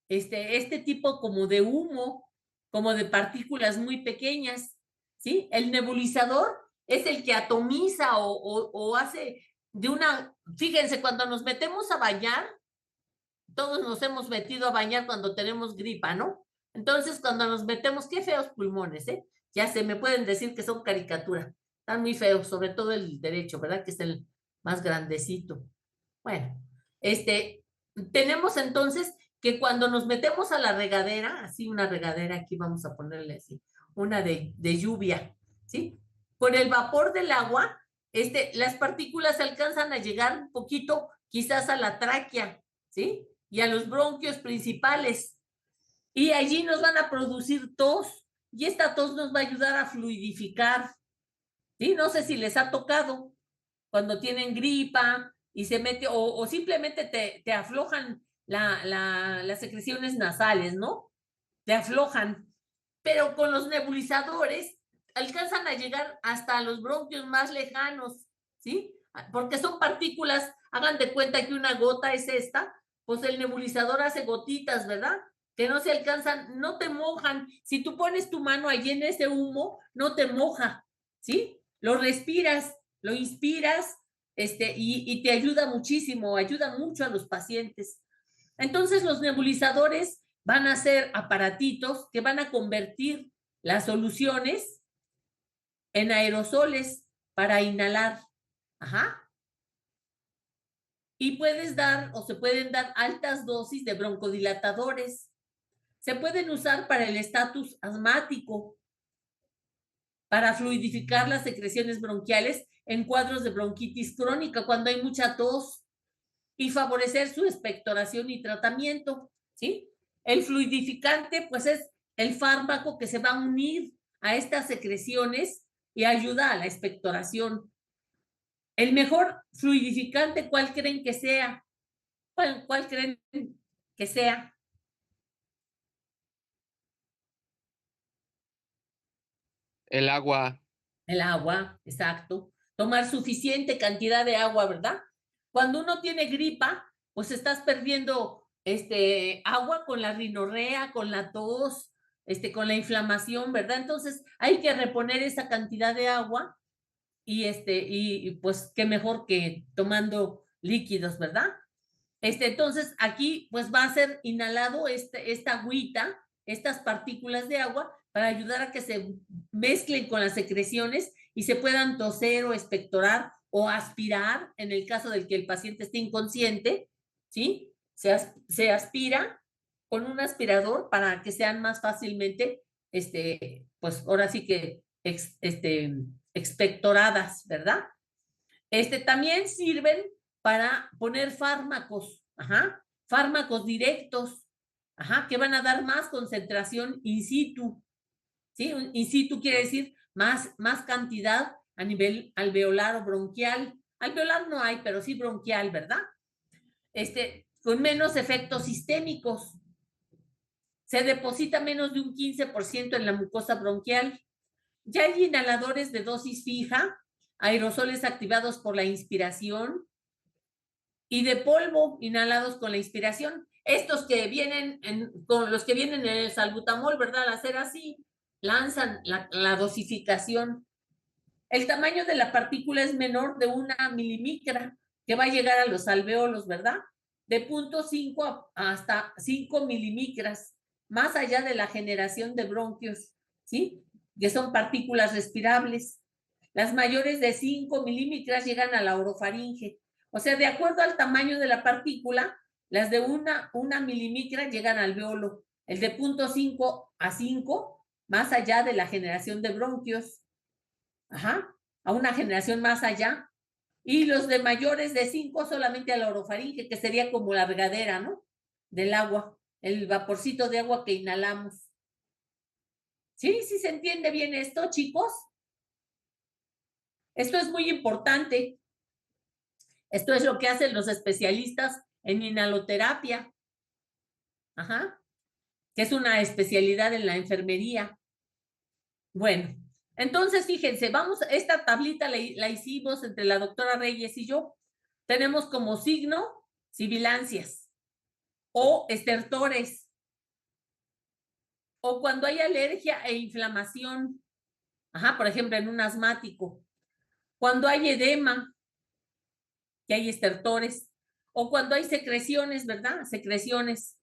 este tipo como de humo, como de partículas muy pequeñas, ¿sí? El nebulizador es el que atomiza o hace fíjense, cuando nos metemos a bañar, todos nos hemos metido a bañar cuando tenemos gripa, ¿no? Entonces, cuando nos metemos, qué feos pulmones, ¿eh? Ya se me pueden decir que son caricatura. Están muy feos, sobre todo el derecho, ¿verdad? Que es el más grandecito. Bueno, tenemos entonces que cuando nos metemos a la regadera, así una regadera, aquí vamos a ponerle así, una de lluvia, ¿sí? Con el vapor del agua, las partículas alcanzan a llegar un poquito, quizás a la tráquea, ¿sí? Y a los bronquios principales. Y allí nos van a producir tos, y esta tos nos va a ayudar a fluidificar, ¿sí? No sé si les ha tocado cuando tienen gripa y se mete, o simplemente te aflojan las secreciones nasales, ¿no? Te aflojan. Pero con los nebulizadores alcanzan a llegar hasta los bronquios más lejanos, ¿sí? Porque son partículas Hagan de cuenta que una gota es esta, pues el nebulizador hace gotitas, ¿verdad? Que no se alcanzan, no te mojan. Si tú pones tu mano allí en ese humo, no te moja, ¿sí? Lo respiras, lo inspiras, y te ayuda muchísimo, ayuda mucho a los pacientes. Entonces los nebulizadores van a ser aparatitos que van a convertir las soluciones en aerosoles para inhalar. Ajá. Y puedes dar o se pueden dar altas dosis de broncodilatadores. Se pueden usar para el estatus asmático, para fluidificar las secreciones bronquiales en cuadros de bronquitis crónica cuando hay mucha tos y favorecer su expectoración y tratamiento, ¿sí? El fluidificante, pues es el fármaco que se va a unir a estas secreciones y ayuda a la expectoración. El mejor fluidificante, ¿cuál creen que sea? ¿Cuál creen que sea? El agua. El agua, exacto. Tomar suficiente cantidad de agua, ¿verdad? Cuando uno tiene gripa, pues estás perdiendo agua con la rinorrea, con la tos, con la inflamación, ¿verdad? Entonces hay que reponer esa cantidad de agua y pues qué mejor que tomando líquidos, ¿verdad? Entonces aquí pues va a ser inhalado esta agüita, estas partículas de agua para ayudar a que se mezclen con las secreciones y se puedan toser o expectorar o aspirar en el caso del que el paciente esté inconsciente, ¿sí? Se aspira con un aspirador para que sean más fácilmente, pues ahora sí que expectoradas, ¿verdad? También sirven para poner fármacos, ajá, fármacos directos, ajá, que van a dar más concentración in situ, ¿sí? In situ quiere decir más cantidad a nivel alveolar o bronquial. Alveolar no hay, pero sí bronquial, ¿verdad? Con menos efectos sistémicos. Se deposita menos de un 15% en la mucosa bronquial. Ya hay inhaladores de dosis fija, aerosoles activados por la inspiración y de polvo inhalados con la inspiración. Estos que vienen, con los que vienen en el salbutamol, ¿verdad? Al hacer así, lanzan la dosificación. El tamaño de la partícula es menor de 1 milimicra, que va a llegar a los alveolos, ¿verdad? De 0.5 hasta 5 milimicras, más allá de la generación de bronquios, ¿sí? Que son partículas respirables. Las mayores de 5 milímetros llegan a la orofaringe. O sea, de acuerdo al tamaño de la partícula, las de una milímetro llegan al alveolo. El de 0.5 a 5, más allá de la generación de bronquios. Ajá, a una generación más allá. Y los de mayores de 5 solamente a la orofaringe, que sería como la regadera, ¿no? Del agua, el vaporcito de agua que inhalamos. ¿Sí? ¿Sí se entiende bien esto, chicos? Esto es muy importante. Esto es lo que hacen los especialistas en inhaloterapia. Ajá. Que es una especialidad en la enfermería. Bueno, entonces fíjense, esta tablita la hicimos entre la doctora Reyes y yo. Tenemos como signo sibilancias o estertores. O cuando hay alergia e inflamación. Ajá, por ejemplo, en un asmático. Cuando hay edema, que hay estertores, o cuando hay secreciones, ¿verdad? Secreciones.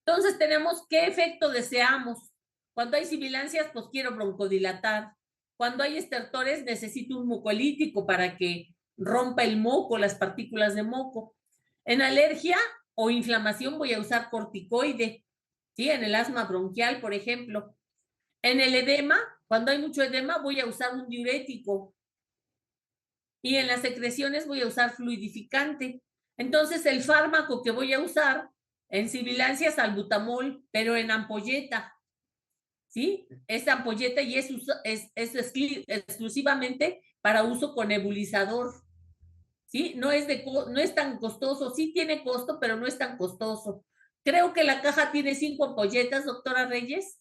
Entonces tenemos qué efecto deseamos. Cuando hay sibilancias, pues quiero broncodilatar. Cuando hay estertores, necesito un mucolítico para que rompa el moco, las partículas de moco. En alergia o inflamación voy a usar corticoide, ¿sí? En el asma bronquial, por ejemplo. En el edema, cuando hay mucho edema, voy a usar un diurético. Y en las secreciones voy a usar fluidificante. Entonces, el fármaco que voy a usar en sibilancia es salbutamol, pero en ampolleta. ¿Sí? Es ampolleta y es exclusivamente para uso con nebulizador. ¿Sí? No es tan costoso. Sí tiene costo, pero no es tan costoso. Creo que la caja tiene 5 ampolletas, doctora Reyes.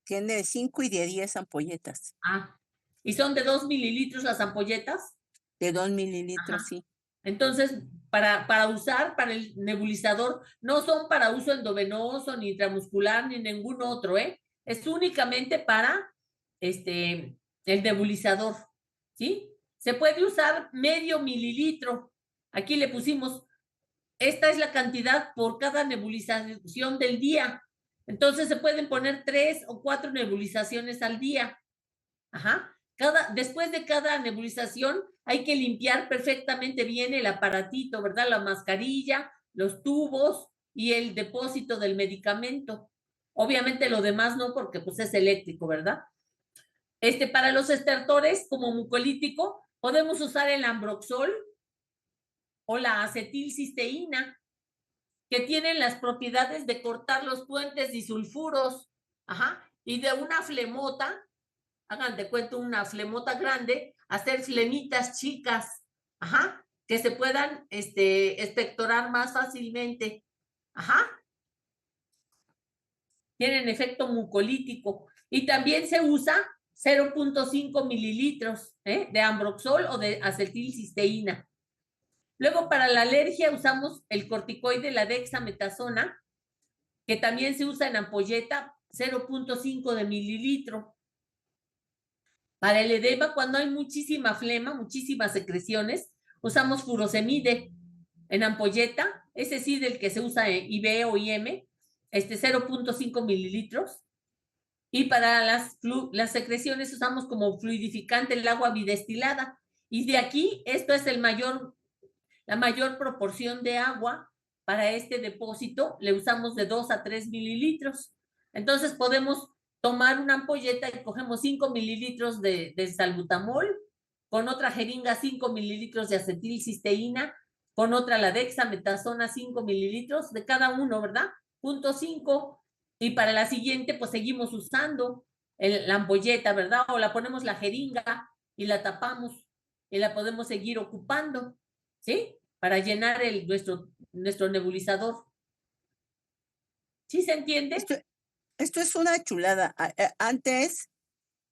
Tiene 5 y de 10 ampolletas. Ah, Y son de 2 mililitros las ampolletas. De 2 mililitros, Ajá. sí. Entonces, para usar, para el nebulizador, no son para uso endovenoso, ni intramuscular, ni ningún otro, ¿eh? Es únicamente para el nebulizador, ¿sí? Se puede usar medio mililitro. Aquí le pusimos, esta es la cantidad por cada nebulización del día. Entonces se pueden poner 3 o 4 nebulizaciones al día. Ajá. Después de cada nebulización hay que limpiar perfectamente bien el aparatito, ¿verdad? La mascarilla, los tubos y el depósito del medicamento. Obviamente lo demás no, porque pues es eléctrico, ¿verdad? Para los estertores como mucolítico podemos usar el Ambroxol o la acetilcisteína, que tienen las propiedades de cortar los puentes disulfuros, ajá, y de una flemota, hagan de cuenta una flemota grande, hacer flemitas chicas, ajá, que se puedan expectorar más fácilmente, ajá. Tienen efecto mucolítico. Y también se usa 0.5 mililitros de Ambroxol o de acetilcisteína. Luego, para la alergia usamos el corticoide, la dexametasona, que también se usa en ampolleta, 0.5 de mililitro. Para el edema, cuando hay muchísima flema, muchísimas secreciones, usamos furosemide en ampolleta, ese sí del que se usa en IV o IM, 0.5 mililitros. Y para las secreciones usamos como fluidificante el agua bidestilada. Y de aquí, esto es la mayor proporción de agua para este depósito, le usamos de 2 a 3 mililitros. Entonces podemos tomar una ampolleta y cogemos 5 mililitros de salbutamol, con otra jeringa 5 mililitros de acetilcisteína, con otra la dexametasona 5 mililitros de cada uno, ¿verdad? 0.5. Y para la siguiente, pues seguimos usando la ampolleta, ¿verdad? O la ponemos la jeringa y la tapamos y la podemos seguir ocupando, ¿sí? Para llenar nuestro nebulizador. ¿Sí se entiende? Esto es una chulada. Antes,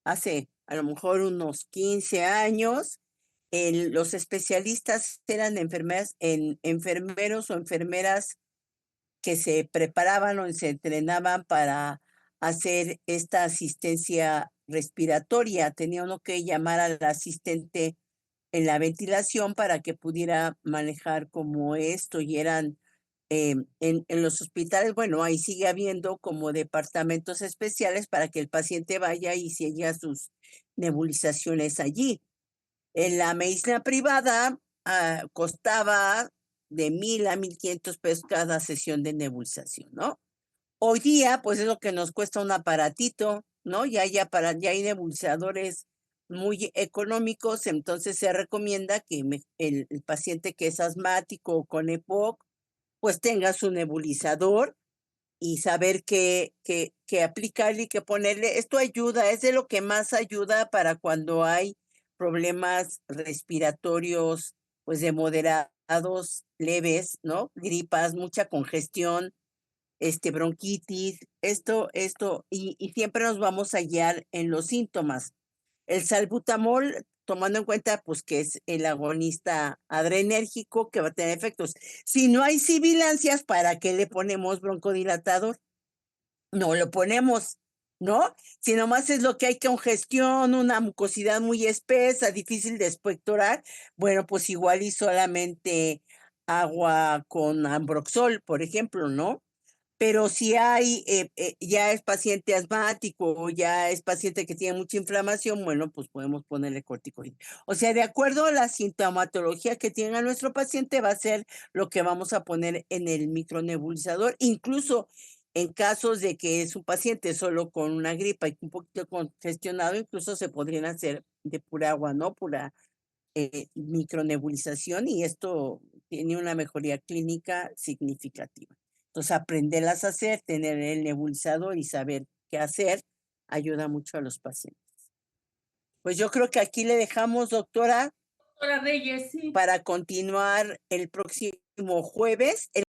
hace a lo mejor unos 15 años, los especialistas eran enfermeros o enfermeras que se preparaban o se entrenaban para hacer esta asistencia respiratoria. Tenía uno que llamar al asistente en la ventilación para que pudiera manejar como esto, y eran en los hospitales, bueno, ahí sigue habiendo como departamentos especiales para que el paciente vaya y se haga sus nebulizaciones allí. En la medicina privada costaba de 1,000 a 1,500 pesos cada sesión de nebulización, ¿no? Hoy día, pues es lo que nos cuesta un aparatito, ¿no? Ya hay nebulizadores muy económicos, entonces se recomienda que el paciente que es asmático o con EPOC, pues tenga su nebulizador y saber qué aplicarle y qué ponerle. Esto ayuda, es de lo que más ayuda para cuando hay problemas respiratorios, pues de moderados, leves, ¿no? Gripas, mucha congestión, bronquitis, y siempre nos vamos a guiar en los síntomas. El salbutamol, tomando en cuenta pues que es el agonista adrenérgico que va a tener efectos. Si no hay sibilancias, ¿para qué le ponemos broncodilatador? No lo ponemos, ¿no? Si nomás es lo que hay congestión, una mucosidad muy espesa, difícil de expectorar, bueno, pues igual y solamente agua con Ambroxol, por ejemplo, ¿no? Pero si hay, ya es paciente asmático o ya es paciente que tiene mucha inflamación, bueno, pues podemos ponerle corticoide. O sea, de acuerdo a la sintomatología que tenga nuestro paciente, va a ser lo que vamos a poner en el micronebulizador. Incluso en casos de que es un paciente solo con una gripa y un poquito congestionado, incluso se podrían hacer de pura agua, ¿no? Pura micronebulización, y esto tiene una mejoría clínica significativa. Entonces, aprenderlas a hacer, tener el nebulizador y saber qué hacer, ayuda mucho a los pacientes. Pues yo creo que aquí le dejamos, doctora, Doctora Reyes, sí. para continuar el próximo jueves.